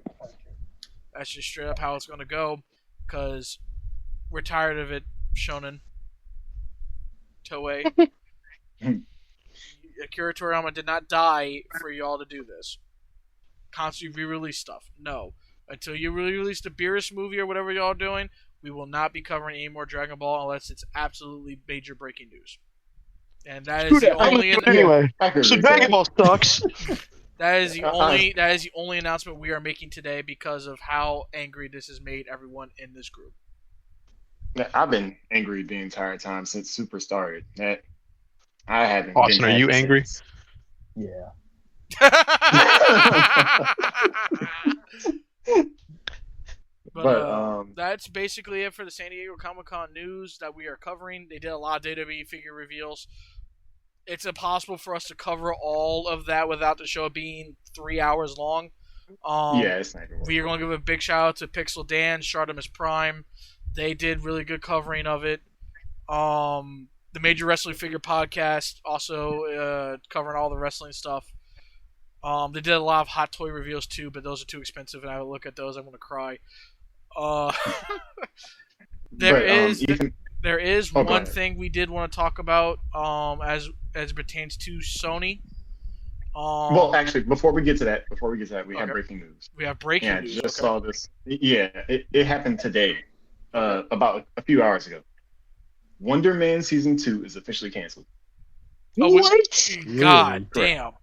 That's just straight up how it's going to go because we're tired of it, Shonen. Toei. Akira Toriyama did not die for y'all to do this. Constantly re-release stuff. No. Until you re-release the Beerus movie or whatever y'all are doing, we will not be covering any more Dragon Ball unless it's absolutely major breaking news. And that is the only anyway. So Dragon Ball sucks. That is the only announcement we are making today because of how angry this has made everyone in this group. I've been angry the entire time since Super started. I haven't. Austin, are you angry? Since. Yeah. But that's basically it for the San Diego Comic-Con news that we are covering. They did a lot of WWE figure reveals. it's impossible for us to cover all of that without the show being 3 hours long. Yeah, it's not gonna work. We are going to give a big shout out to Pixel Dan, Shartimus Prime. They did really good covering of it. The Major Wrestling Figure Podcast also covering all the wrestling stuff. They did a lot of hot toy reveals too, but those are too expensive, and I look at those, I'm gonna cry. There is go one ahead. thing we did want to talk about as it pertains to Sony. Well, actually, before we get to that, we have Okay. breaking news. We have breaking Yeah, I news. just okay. saw this. Yeah, it happened today, about a few hours ago. Wonder Man season 2 is officially canceled. Oh, we- What? God Really? damn.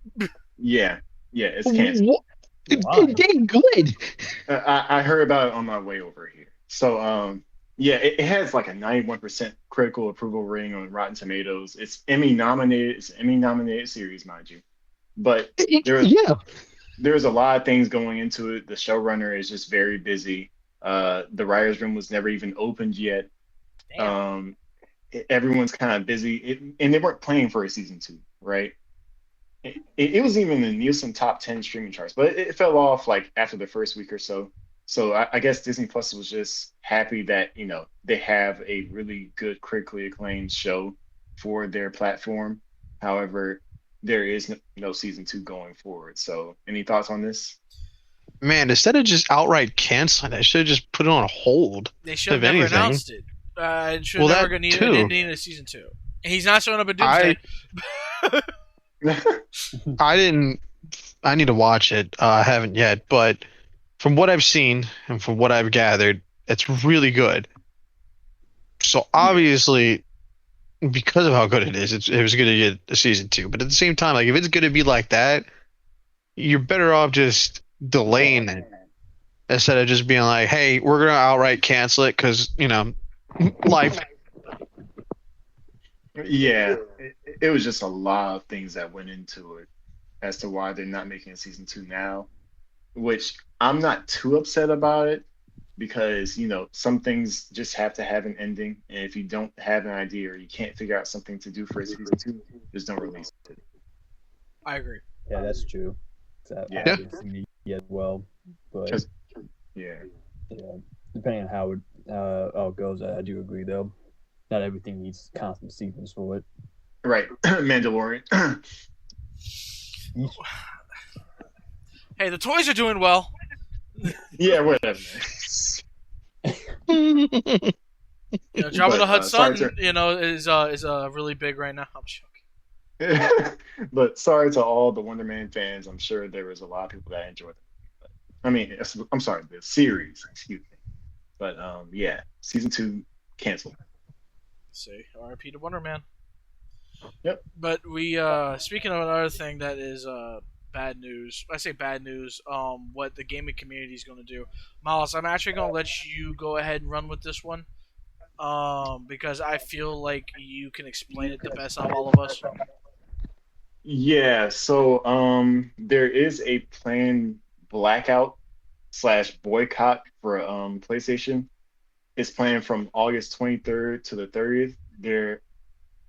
Yeah, it's canceled. What? Wow. They're good. I heard about it on my way over here. So, yeah, it has like a 91% critical approval rating on Rotten Tomatoes. It's Emmy nominated. It's an Emmy nominated series, mind you. But Yeah. there's a lot of things going into it. The showrunner is just very busy. The writers' room was never even opened yet. Damn. Everyone's kind of busy, and they weren't planning for a season 2, right? It was even in the Nielsen top 10 streaming charts, but it fell off like after the first week or so. So I guess Disney Plus was just happy that they have a really good critically acclaimed show for their platform. However, there is no season 2 going forward. So any thoughts on this? Man, instead of just outright canceling it, I should have just put it on hold. They should have if never anything. announced it. It should Well, have never that gonna need too. an ending of season 2. And he's not showing up at Doomsday. I need to watch it. I haven't yet, but from what I've seen and from what I've gathered, it's really good. So obviously, because of how good it is, it was going to get a season 2. But at the same time, like if it's going to be like that, you're better off just delaying it instead of just being like, "Hey, we're going to outright cancel it because life." Yeah, it was just a lot of things that went into it as to why they're not making a season 2 now, which I'm not too upset about it because, some things just have to have an ending. And if you don't have an idea or you can't figure out something to do for a season 2, just don't release it. I agree. Yeah, that's true. That Yeah. happens to me as well. But 'Cause- yeah. yeah, depending on how it goes, I do agree though. Not everything needs constant seasons for it. Right. Mandalorian. Hey, the toys are doing well. Yeah, whatever. Jabba But, the Hutt sorry Son, is really big right now. I'm joking. But sorry to all the Wonder Man fans. I'm sure there was a lot of people that enjoyed it. I mean, I'm sorry, the series, excuse me. But yeah, season 2 canceled. See, R.I.P. to Wonder Man. Yep. But we speaking of another thing that is bad news. I say bad news. What the gaming community is going to do, Miles. I'm actually going to let you go ahead and run with this one. Because I feel like you can explain it the best out of all of us. Yeah, so there is a planned blackout / boycott for PlayStation. It's planned from August 23rd to the 30th.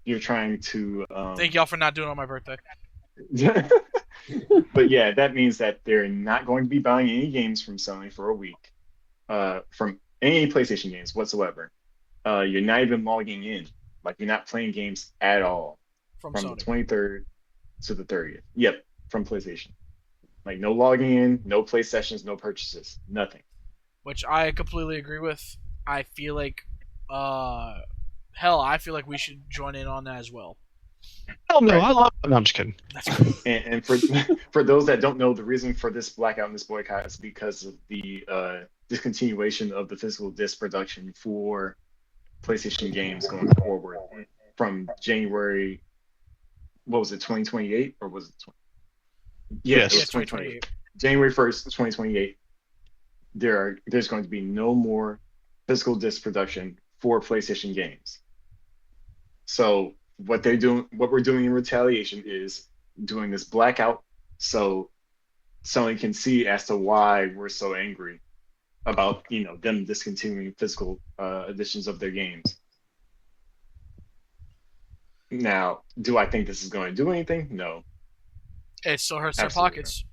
You're trying to Thank y'all for not doing it on my birthday. But yeah, that means that they're not going to be buying any games from Sony for a week, from any PlayStation games whatsoever. You're not even logging in, like you're not playing games at all From the Sony. 23rd to the 30th. Yep, from PlayStation. Like no logging in, no play sessions, no purchases, nothing. Which I completely agree with. I feel like, I feel like we should join in on that as well. Hell no, Right. I love. No, I'm just kidding. That's cool. And for for those that don't know, the reason for this blackout and this boycott is because of the discontinuation of the physical disc production for PlayStation games going forward from January. What was it, 2028 or was it? Yeah, Yes. it was 2028. January 1st, 2028. There's going to be no more physical disc production for PlayStation games. So what we're doing in retaliation is doing this blackout so Sony can see as to why we're so angry about them discontinuing physical editions of their games. Now, do I think this is going to do anything? No, It still hurts their absolutely not. pockets,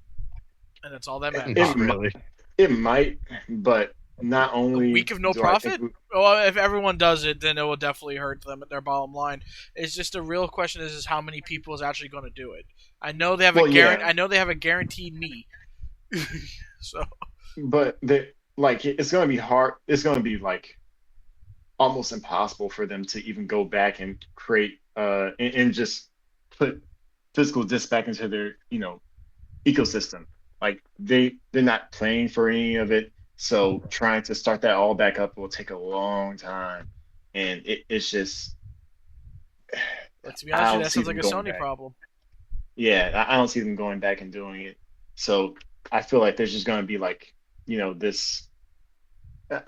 and that's all that It matters. Not mi- really. it might, but not A week only of no do I think profit? Well, if everyone does it, then it will definitely hurt them at their bottom line. It's just the real question is how many people is actually going to do it. I know they have a well, yeah, I know they have a guaranteed me. So but it's going to be hard. It's going to be like almost impossible for them to even go back and create and just put physical discs back into their ecosystem. Like they're not playing for any of it, so trying to start that all back up will take a long time, and it's just but to be I honest with you, don't that see sounds like them a going Sony back. problem. Yeah, I don't see them going back and doing it. So I feel like there's just going to be like this.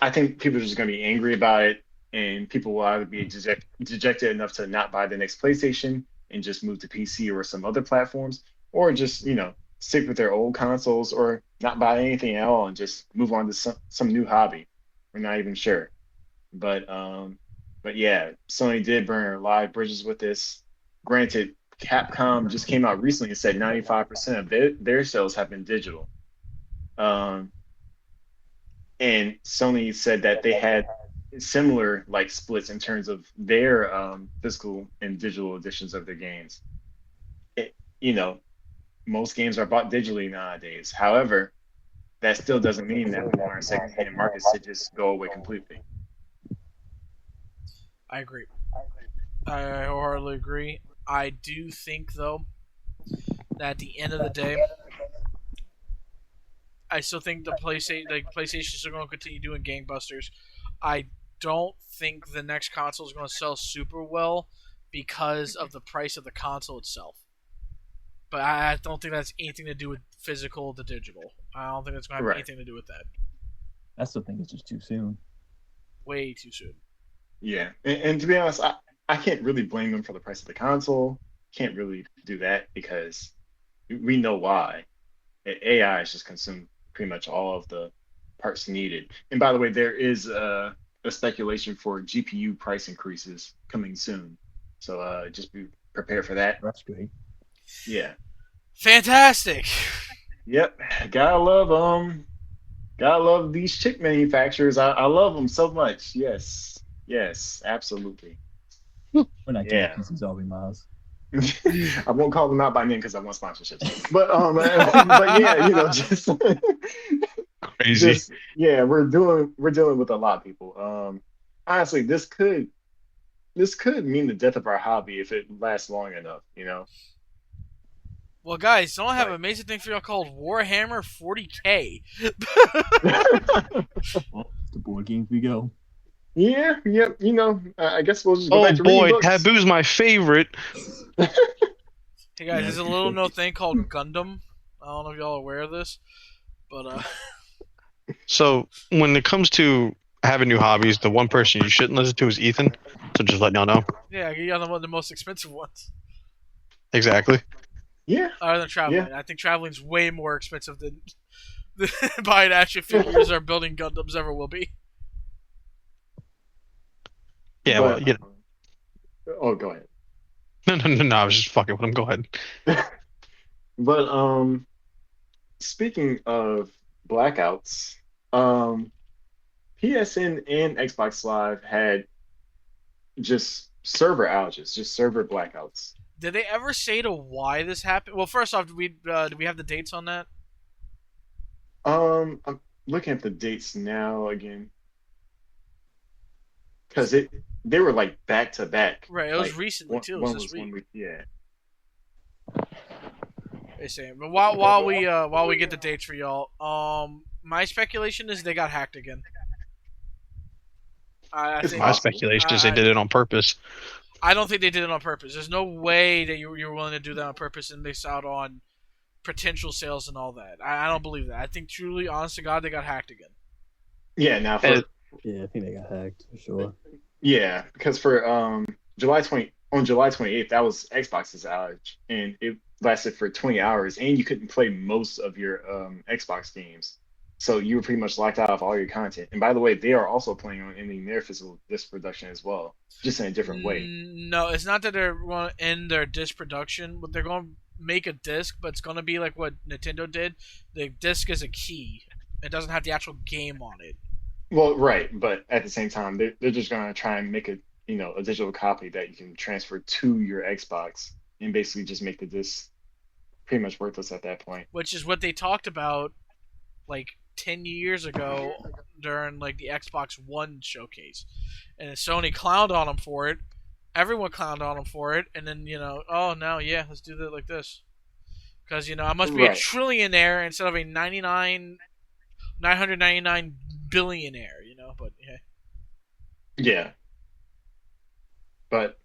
I think people are just going to be angry about it, and people will either be dejected enough to not buy the next PlayStation and just move to PC or some other platforms, or just stick with their old consoles or not buy anything at all and just move on to some new hobby. We're not even sure, but yeah, Sony did burn a lot of bridges with this. Granted, Capcom just came out recently and said 95% of their sales have been digital. Um, and Sony said that they had similar like splits in terms of their physical and digital editions of their games. It, you know, most games are bought digitally nowadays. However, that still doesn't mean that the modern secondhand market should just go away completely. I agree. I wholeheartedly agree. I do think though that at the end of the day, I still think PlayStation is still going to continue doing gangbusters. I don't think the next console is going to sell super well because of the price of the console itself. But I don't think that's anything to do with physical to digital. I don't think that's going to have Right. anything to do with that. I still think it's just too soon. Way too soon. Yeah. And to be honest, I can't really blame them for the price of the console. Can't really do that because we know why. AI has just consumed pretty much all of the parts needed. And by the way, there is a speculation for GPU price increases coming soon. So just be prepared for that. That's great. Yeah. Fantastic. Yep. Gotta love these chip manufacturers. I love them so much. Yes. Yes, absolutely. We're not doing Yeah. PCs all we miles. I won't call them out by name because I want sponsorships. But but yeah, just Crazy. just yeah, we're dealing with a lot of people. Honestly, this could mean the death of our hobby if it lasts long enough. Well, guys, don't I have an Like amazing thing for y'all called Warhammer 40K. Well, the board games we go. yeah, yep, I guess we'll just go Oh back to reading boy, books. Taboo's my favorite. Hey guys, Yeah, there's a little known thing called Gundam. I don't know if y'all are aware of this, but So when it comes to having new hobbies, the one person you shouldn't listen to is Ethan. So just letting y'all know. yeah, you're one of the most expensive ones. Exactly. Yeah, Other than traveling, yeah. I think traveling's way more expensive than buying action figures or building Gundams ever will be. Yeah, well, But oh, go ahead. no. I was just fucking with him. Go ahead. But speaking of blackouts, PSN and Xbox Live had just server outages, just server blackouts. Did they ever say to why this happened? Well, first off, do we have the dates on that? I'm looking at the dates now again because they were like back to back. Right, it was Like recently too. It was one this was week. 1 week. Yeah. They say, but while we get the dates for y'all, my speculation is they got hacked again. I It's think My possible. speculation is they did it on purpose. I don't think they did it on purpose. There's no way that you're willing to do that on purpose and miss out on potential sales and all that. I don't believe that. I think truly, honest to God, they got hacked again. Yeah. Now And Yeah, I think they got hacked for sure. yeah, because for July 28th, that was Xbox's outage, and it lasted for 20 hours, and you couldn't play most of your Xbox games. So you were pretty much locked out of all your content. And by the way, they are also planning on ending their physical disc production as well, just in a different way. No, it's not that they're going to end their disc production, but they're going to make a disc, but it's going to be like what Nintendo did. The disc is a key. It doesn't have the actual game on it. Well, right, but at the same time, they're just gonna try and make a digital copy that you can transfer to your Xbox and basically just make the disc pretty much worthless at that point. Which is what they talked about like 10 years ago during like the Xbox One showcase. And Sony clowned on them for it. Everyone clowned on them for it. And then, oh, no, yeah, let's do it like this. Because, I must be a Right. trillionaire instead of a 999 billionaire, but yeah. Yeah, but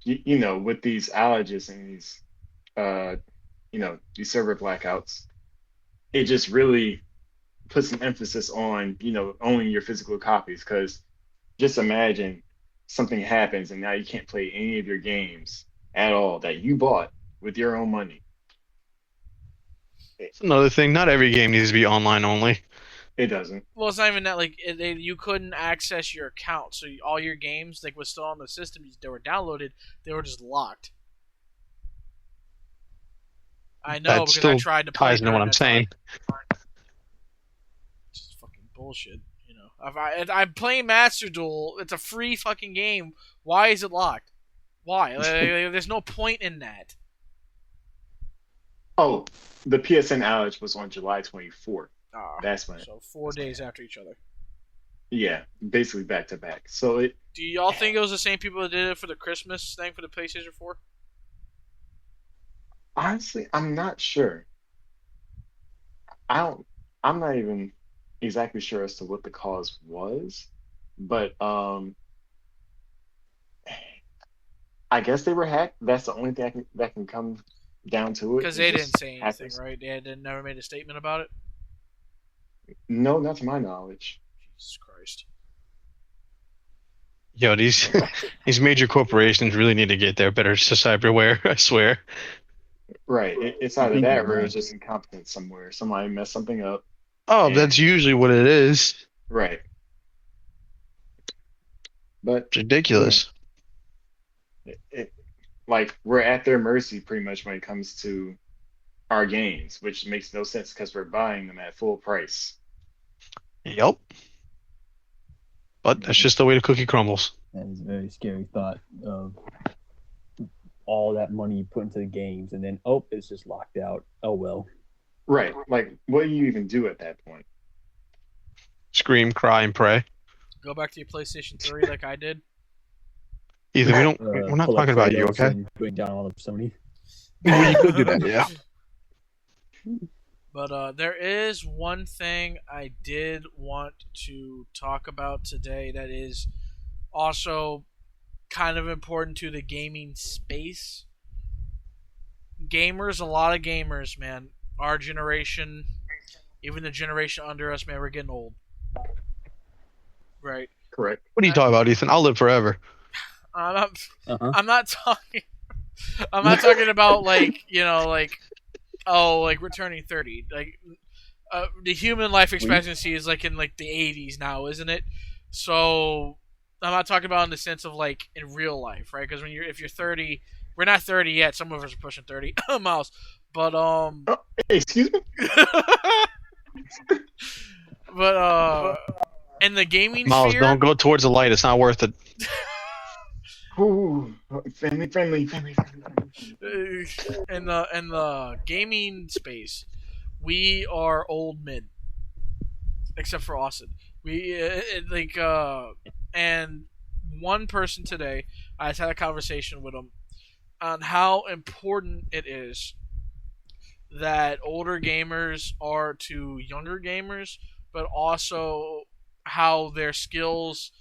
with these outages and uh, these server blackouts, it just really puts an emphasis on, owning your physical copies. Because just imagine something happens and now you can't play any of your games at all that you bought with your own money. It, It's another thing. Not every game needs to be online only. it doesn't. Well, it's not even that, like, you couldn't access your account. So all your games, like, was still on the system. They were downloaded. They were just locked. I know, That because still I tried to play ties into what during I'm that saying. time. It's just fucking bullshit, I'm playing Master Duel. It's a free fucking game. Why is it locked? Why? There's no point in that. Oh, the PSN outage was on July 24th. That's when. So 4 days after each other. Yeah, basically back to back. So Do y'all think it was the same people that did it for the Christmas thing for the PlayStation 4? honestly, I'm not sure. I don't. I'm not even exactly sure as to what the cause was, but I guess they were hacked. That's the only thing that can come down to it. Because is they just didn't say anything, hackers. right? They never made a statement about it. No, not to my knowledge. Jesus Christ. Yo, these these major corporations really need to get their better cyberware. I swear. Right. It's either that or it's just incompetence somewhere. Somebody messed something up. Oh, And, that's usually what it is. right. But It's ridiculous. like we're at their mercy pretty much when it comes to our games, which makes no sense because we're buying them at full price. Yep. But that's just the way the cookie crumbles. That is a very scary thought of all that money you put into the games and then, it's just locked out. Oh, well. Right. Like, what do you even do at that point? Scream, cry, and pray. Go back to your PlayStation 3 like I did. Ethan, we're not Pull up talking about you, Kratos okay? and bring down all of Sony. You could do that, yeah. But there is one thing I did want to talk about today that is also kind of important to the gaming space. Gamers, a lot of gamers, man. Our generation, even the generation under us, man, we're getting old. Right. Correct. What are you talking about, Ethan? I'll live forever. I'm not, Uh-huh. I'm not talking. I'm not talking about like returning 30. Like the human life expectancy is like in like the 80s now, isn't it? So I'm not talking about in the sense of like in real life, right? Because if you're 30, we're not 30 yet. Some of us are pushing 30 miles, but Hey, excuse me? but in the gaming Miles, sphere, don't go towards the light. It's not worth it. Ooh, family friendly. in the gaming space, we are old mid, except for Austin. And one person today, I just had a conversation with him on how important it is that older gamers are to younger gamers, but also how their skills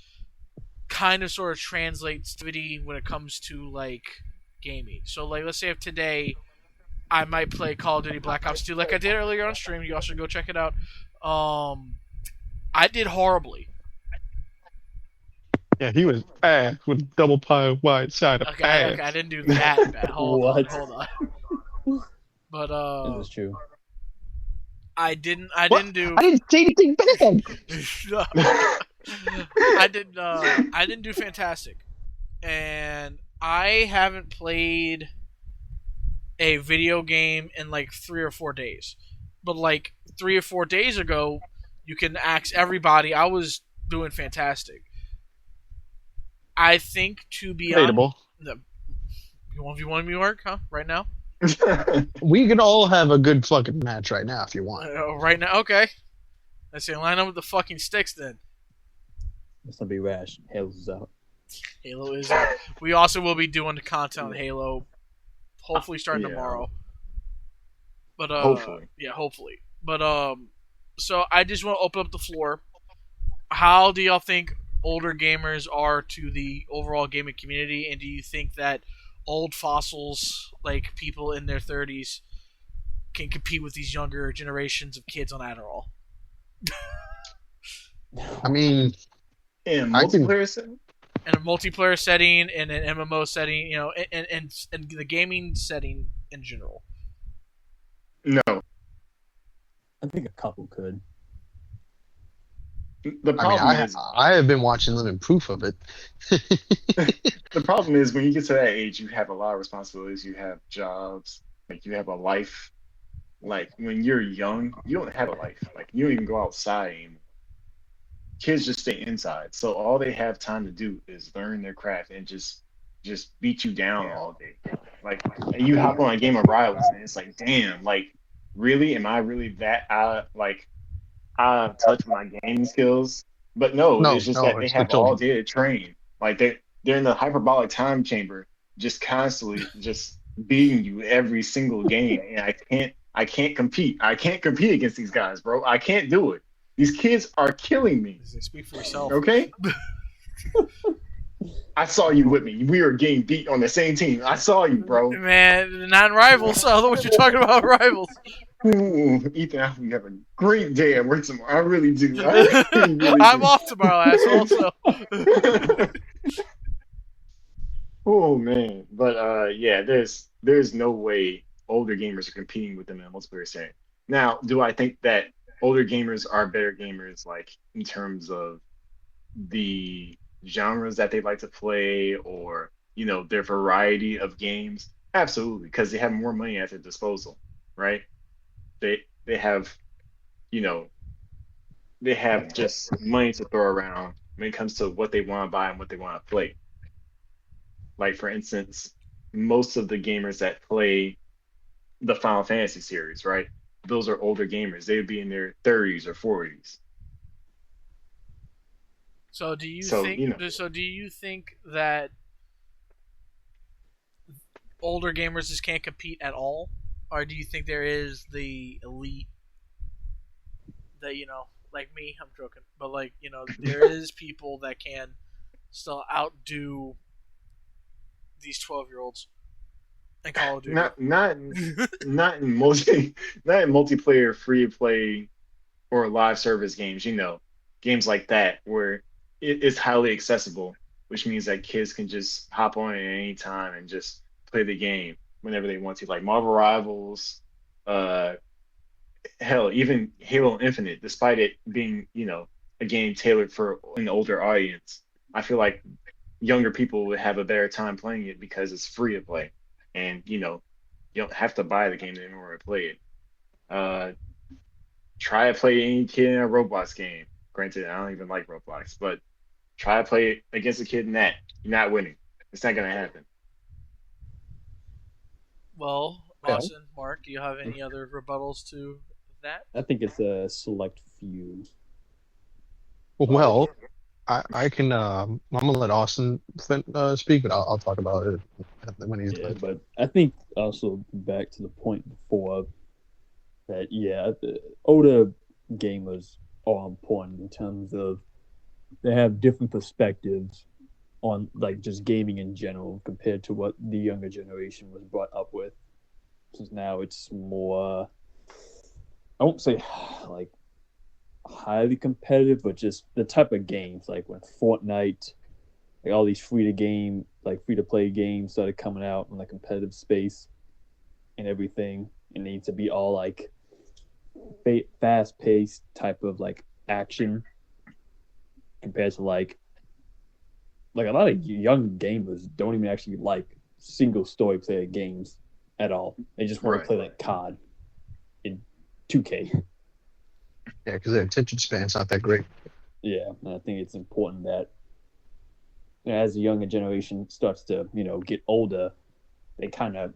kind of sort of translates to when it comes to like gaming. So like let's say if today I might play Call of Duty Black Ops 2 like I did earlier on stream, you all should go check it out. I did horribly. Yeah, he was ass with double pie wide side of Okay, I didn't do that bad. Hold What? on. But This is true. I didn't do. I didn't say anything bad. I didn't do fantastic, and I haven't played a video game in like 3 or 4 days. But like 3 or 4 days ago, you can ask everybody. I was doing fantastic. I think to be honest, Debatable. you want me to work, huh? Right now? We can all have a good fucking match right now if you want. Right now, okay. Let's see. Line up with the fucking sticks then. Let's not be rash. Halo's out. Halo is out. We also will be doing the content on Halo, hopefully starting tomorrow. But Hopefully. Yeah, hopefully. But so I just want to open up the floor. How do y'all think older gamers are to the overall gaming community, and do you think that old fossils, like people in their 30s, can compete with these younger generations of kids on Adderall? I mean, In multiplayer setting? In a multiplayer setting, in an MMO setting, you know, and the gaming setting in general. No. I think a couple could. The problem is I have been watching living proof of it. the problem is when you get to that age, you have a lot of responsibilities. You have jobs, like you have a life. Like when you're young, you don't have a life. Like you don't even go outside anymore. Kids just stay inside. So all they have time to do is learn their craft and just beat you down all day. Like and you hop on a game of Rivals and it's like, damn, like really? Am I really that I touch my gaming skills? But no, it's just that they it's have the all children. day to train. Like they're in the hyperbolic time chamber, just constantly just beating you every single game. And I can't compete. I can't compete against these guys, bro. I can't do it. These kids are killing me. Speak for yourself. Okay? I saw you with me. We were getting beat on the same team. I saw you, bro. Man, not in Rivals. I don't know what you're talking about, Rivals. Ooh, Ethan, I hope you have a great day at work tomorrow. I really do. I really I'm do. off tomorrow, asshole. So. Oh man, but yeah, there's no way older gamers are competing with them in a multiplayer setting. Now, do I think that older gamers are better gamers, like in terms of the genres that they like to play, or their variety of games? Absolutely, because they have more money at their disposal, right? They have you know they have just money to throw around when it comes to what they want to buy and what they want to play. Like for instance, most of the gamers that play the Final Fantasy series, right? Those are older gamers. They would be in their 30s or 40s. So do you So, think? So do you think that older gamers just can't compete at all, or do you think there is the elite that like me? I'm joking, but like there is people that can still outdo these 12-year-olds in Call of Duty. Not in multiplayer free to play or live service games, games like that where it's highly accessible, which means that kids can just hop on at any time and just play the game whenever they want to, like Marvel Rivals, hell, even Halo Infinite, despite it being, a game tailored for an older audience. I feel like younger people would have a better time playing it because it's free to play, and you don't have to buy the game in order to play it. Try to play any kid in a Roblox game. Granted, I don't even like Roblox, but try to play it against a kid in that. You're not winning. It's not gonna happen. Well, Austin, Mark, do you have any other rebuttals to that? I think it's a select few. Well, I can. I'm gonna let Austin speak, but I'll talk about it when he's done. But I think also back to the point before that the older gamers are important in terms of they have different perspectives on like just gaming in general compared to what the younger generation was brought up with. Because now it's more, I won't say like highly competitive, but just the type of games like when Fortnite, like all these free to play games started coming out in the competitive space and everything. It needs to be all like fast-paced type of like action compared to like a lot of young gamers don't even actually like single story player games at all. They just want to play like COD in 2K. Yeah, because their attention span's not that great. Yeah, and I think it's important that as the younger generation starts to get older, they kind of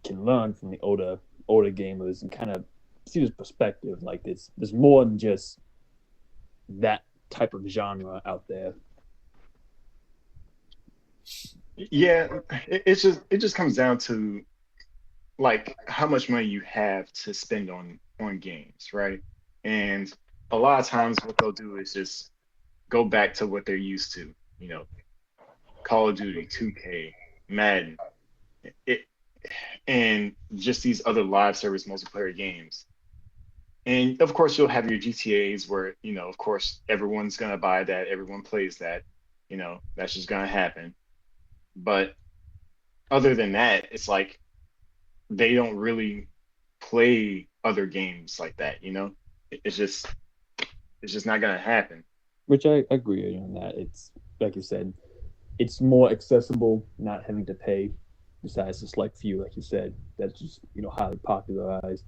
can learn from the older gamers and kind of see this perspective. Like there's more than just that type of genre out there. Yeah, it just comes down to like how much money you have to spend on games, right? And a lot of times what they'll do is just go back to what they're used to, you know, Call of Duty, 2K, Madden, it, and just these other live service multiplayer games. And of course, you'll have your GTAs where, of course, everyone's gonna buy that, everyone plays that, that's just gonna happen. But other than that, it's like they don't really play other games like that, it's just not gonna happen. Which I agree on that. It's like you said, it's more accessible, not having to pay. Besides the select few, like you said, that's just highly popularized.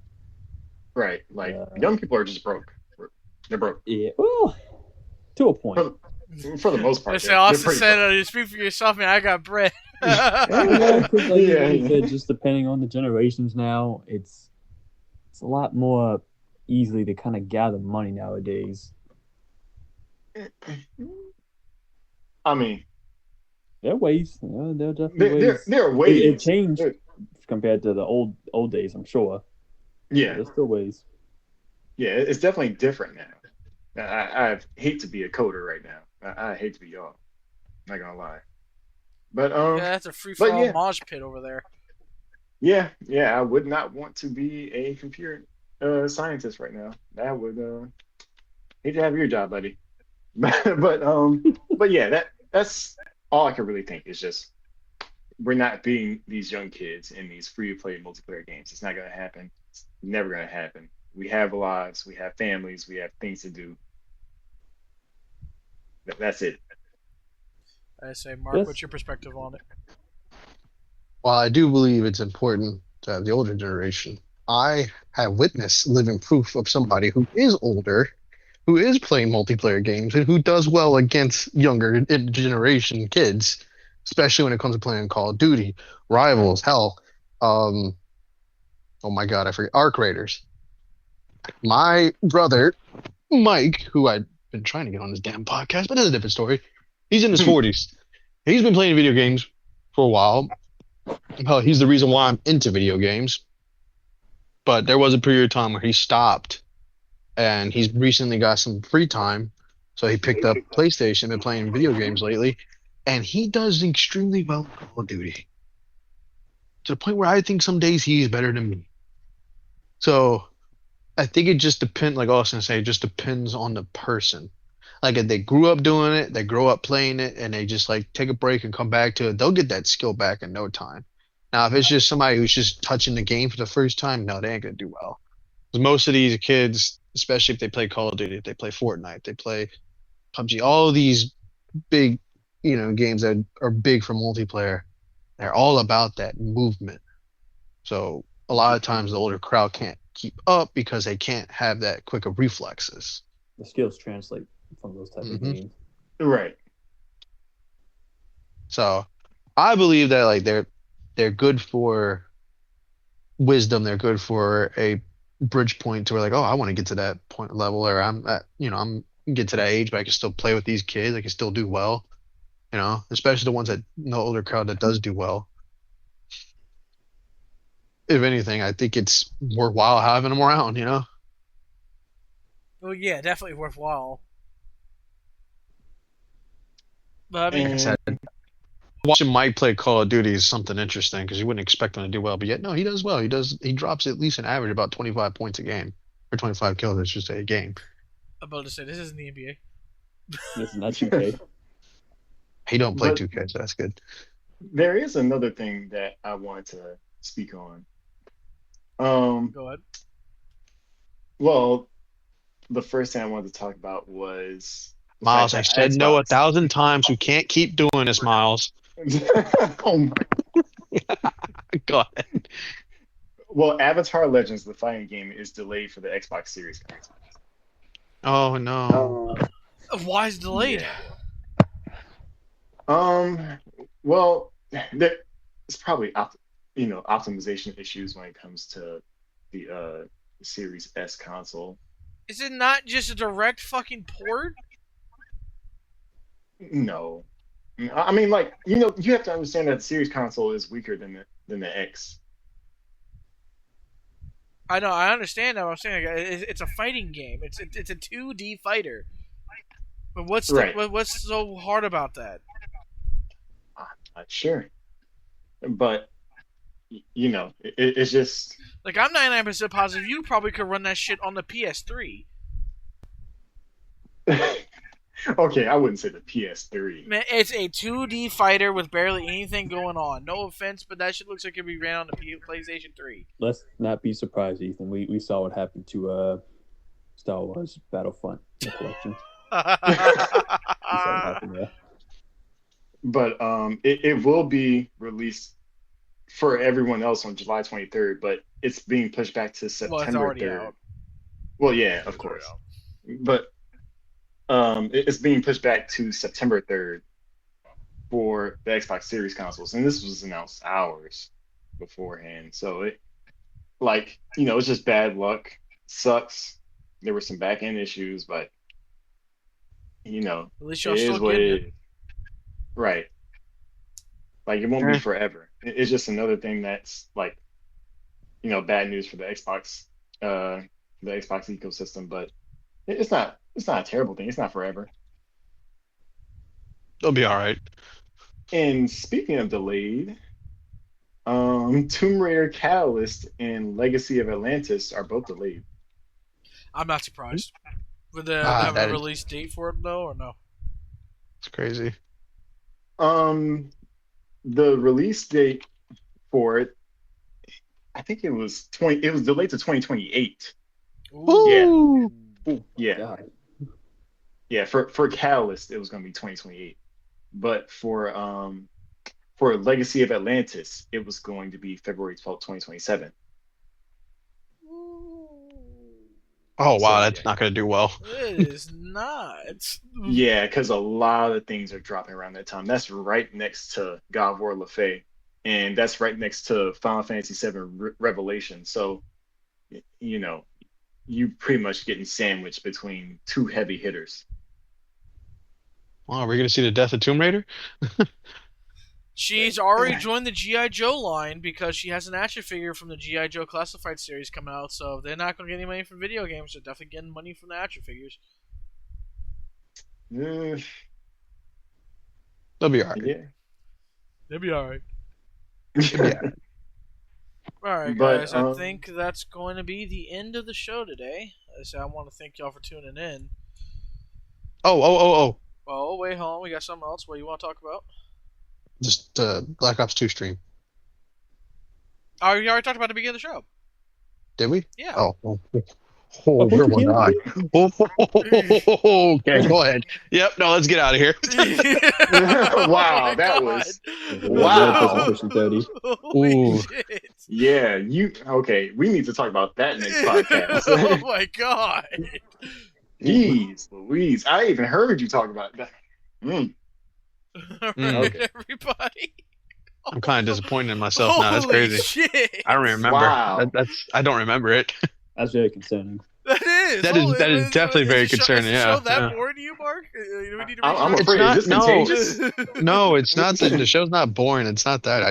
Right. Like young people are just broke. They're broke. Yeah. Well, to a point. For the most part. Austin said, "You speak for yourself, man. I got bread." Like you said, just depending on the generations now, it's a lot more easily to kind of gather money nowadays. I mean, there are ways. There are definitely ways. There are ways. It changed compared to the old days, I'm sure. Yeah. There's still ways. Yeah, it's definitely different now. I hate to be a coder right now. I hate to be y'all. Not gonna lie. But yeah, that's a free for all mosh pit over there. Yeah, I would not want to be a computer scientist right now. That would hate to have your job, buddy. but yeah, that's all I can really think is just we're not being these young kids in these free to play multiplayer games. It's not gonna happen. It's never gonna happen. We have lives, we have families, we have things to do. That's it. I say, Mark, what's your perspective on it? While I do believe it's important to have the older generation, I have witnessed living proof of somebody who is older, who is playing multiplayer games, and who does well against younger generation kids, especially when it comes to playing Call of Duty, Rivals, hell, oh my God, I forget, Arc Raiders. My brother, Mike, who I've been trying to get on this damn podcast, but it's a different story. He's in his 40s. He's been playing video games for a while. Hell, he's the reason why I'm into video games. But there was a period of time where he stopped, and he's recently got some free time, so he picked up PlayStation, been playing video games lately, and he does extremely well in Call of Duty. To the point where I think some days he's better than me. So I think it just depends, like Austin said, it just depends on the person. Like if they grew up doing it, they grow up playing it, and they just like take a break and come back to it, they'll get that skill back in no time. Now, if it's just somebody who's just touching the game for the first time, no, they ain't gonna do well. Because most of these kids, especially if they play Call of Duty, if they play Fortnite, they play PUBG, all of these big, games that are big for multiplayer, they're all about that movement. So a lot of times the older crowd can't keep up because they can't have that quick of reflexes. The skills translate from those types of games. Right. So I believe that like they're good for wisdom. They're good for a bridge point to where like, oh, I want to get to that point level, or I'm at, I'm get to that age, but I can still play with these kids. I can still do well, especially the ones that the older crowd that does do well. If anything, I think it's worthwhile having them around, Well, yeah, definitely worthwhile. But I mean, like I said, watching Mike play Call of Duty is something interesting because you wouldn't expect him to do well, but yet no, he does well. He drops at least an average about 25 points a game, or 25 kills, I should say, a game. I'm about to say this isn't the NBA. This is not 2K. He don't play 2K, so that's good. There is another thing that I wanted to speak on. Go ahead. Well, the first thing I wanted to talk about was the fact Miles, I that said no Xbox. 1,000 times. We can't keep doing this, Miles. Oh my. Go ahead. Well, Avatar Legends, the fighting game, is delayed for the Xbox Series console. Oh no. Why is it delayed? Yeah. Well, there, it's probably optimization issues when it comes to the Series S console. Is it not just a direct fucking port? No, I mean, like, you have to understand that the Series console is weaker than the X. I know, I understand that. What I'm saying, like, it's a fighting game. It's a 2D fighter. But Right. what's so hard about that? I'm not sure, but it's just Like, I'm 99% positive you probably could run that shit on the PS3. okay. I wouldn't say the PS3. Man, it's a 2D fighter with barely anything going on. No offense, but that shit looks like it could be ran on the PlayStation 3. Let's not be surprised, Ethan. We saw what happened to Star Wars Battlefront collection. We saw what happened there. But it will be released for everyone else on July 23rd, but it's being pushed back to Well, it's September already 3rd. out. Well, yeah, of course. But it's being pushed back to September 3rd for the Xbox Series consoles, and this was announced hours beforehand. So it's just bad luck. Sucks. There were some back end issues, but At least it y'all is still what getting it it. is. Right. Like, it won't be forever. It's just another thing that's like, bad news for the Xbox ecosystem, but it's not a terrible thing. It's not forever. They'll be all right. And speaking of delayed, Tomb Raider Catalyst and Legacy of Atlantis are both delayed. I'm not surprised. Would they have a release date for it, though, or no? It's crazy. The release date for it, I think it was delayed to 2028. Ooh. Yeah. God. Yeah, for Catalyst it was going to be 2028. But for Legacy of Atlantis, it was going to be February 12th, 2027. Oh wow, So, that's not gonna do well. It is not. Yeah, because a lot of things are dropping around that time. That's right next to God of War Le Fay, and that's right next to Final Fantasy VII Revelation. So, you pretty much getting sandwiched between two heavy hitters. Wow, are we gonna see the death of Tomb Raider? She's already joined the G.I. Joe line because she has an action figure from the G.I. Joe Classified series coming out, so if they're not going to get any money from video games, they're definitely getting money from the action figures. They'll be all right. Yeah. They'll be alright. Yeah. Alright, But, guys, I think that's going to be the end of the show today. So I want to thank y'all for tuning in. Oh. Oh, wait, hold on. We got something else. What do you want to talk about? Just Black Ops 2 stream. Oh, you already talked about it at the beginning of the show. Did we? Yeah. Oh, you're one eye. Okay, go ahead. Yep, no, let's get out of here. Wow, Oh that God. was Wow. Pushing 30. Holy Ooh. shit. yeah. Okay, we need to talk about that next Oh podcast. my God. Jeez, Louise, I even heard you talk about that. Alright, Okay. everybody. I'm kind of disappointed in myself now. That's Holy crazy. shit. I don't remember. Wow. I don't remember it. That's very concerning. That is. That is definitely very concerning. Is the Yeah. show that boring to you, Mark? Do we need to I'm reach afraid. not- Is this no. contagious? No, it's not. The show's not boring. It's not that.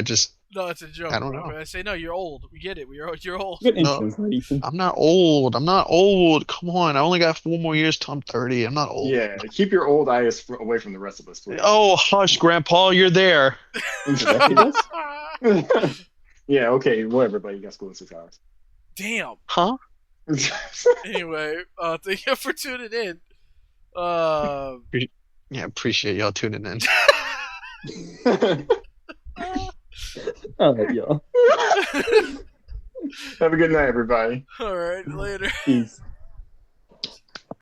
No, it's a joke. I don't bro. know. I say no. You're old. We get it. You're old. Good No. intros, right, Ethan? I'm not old. Come on. I only got 4 more years till I'm 30. I'm not old. Yeah, keep your old eyes away from the rest of us, please. Oh, hush, Grandpa. You're there. Yeah, okay, whatever, but you got school in 6 hours. Damn. Huh? Anyway, thank you for tuning in. Yeah, appreciate y'all tuning in. All right, y'all. Have a good night, everybody. All right, later. Peace.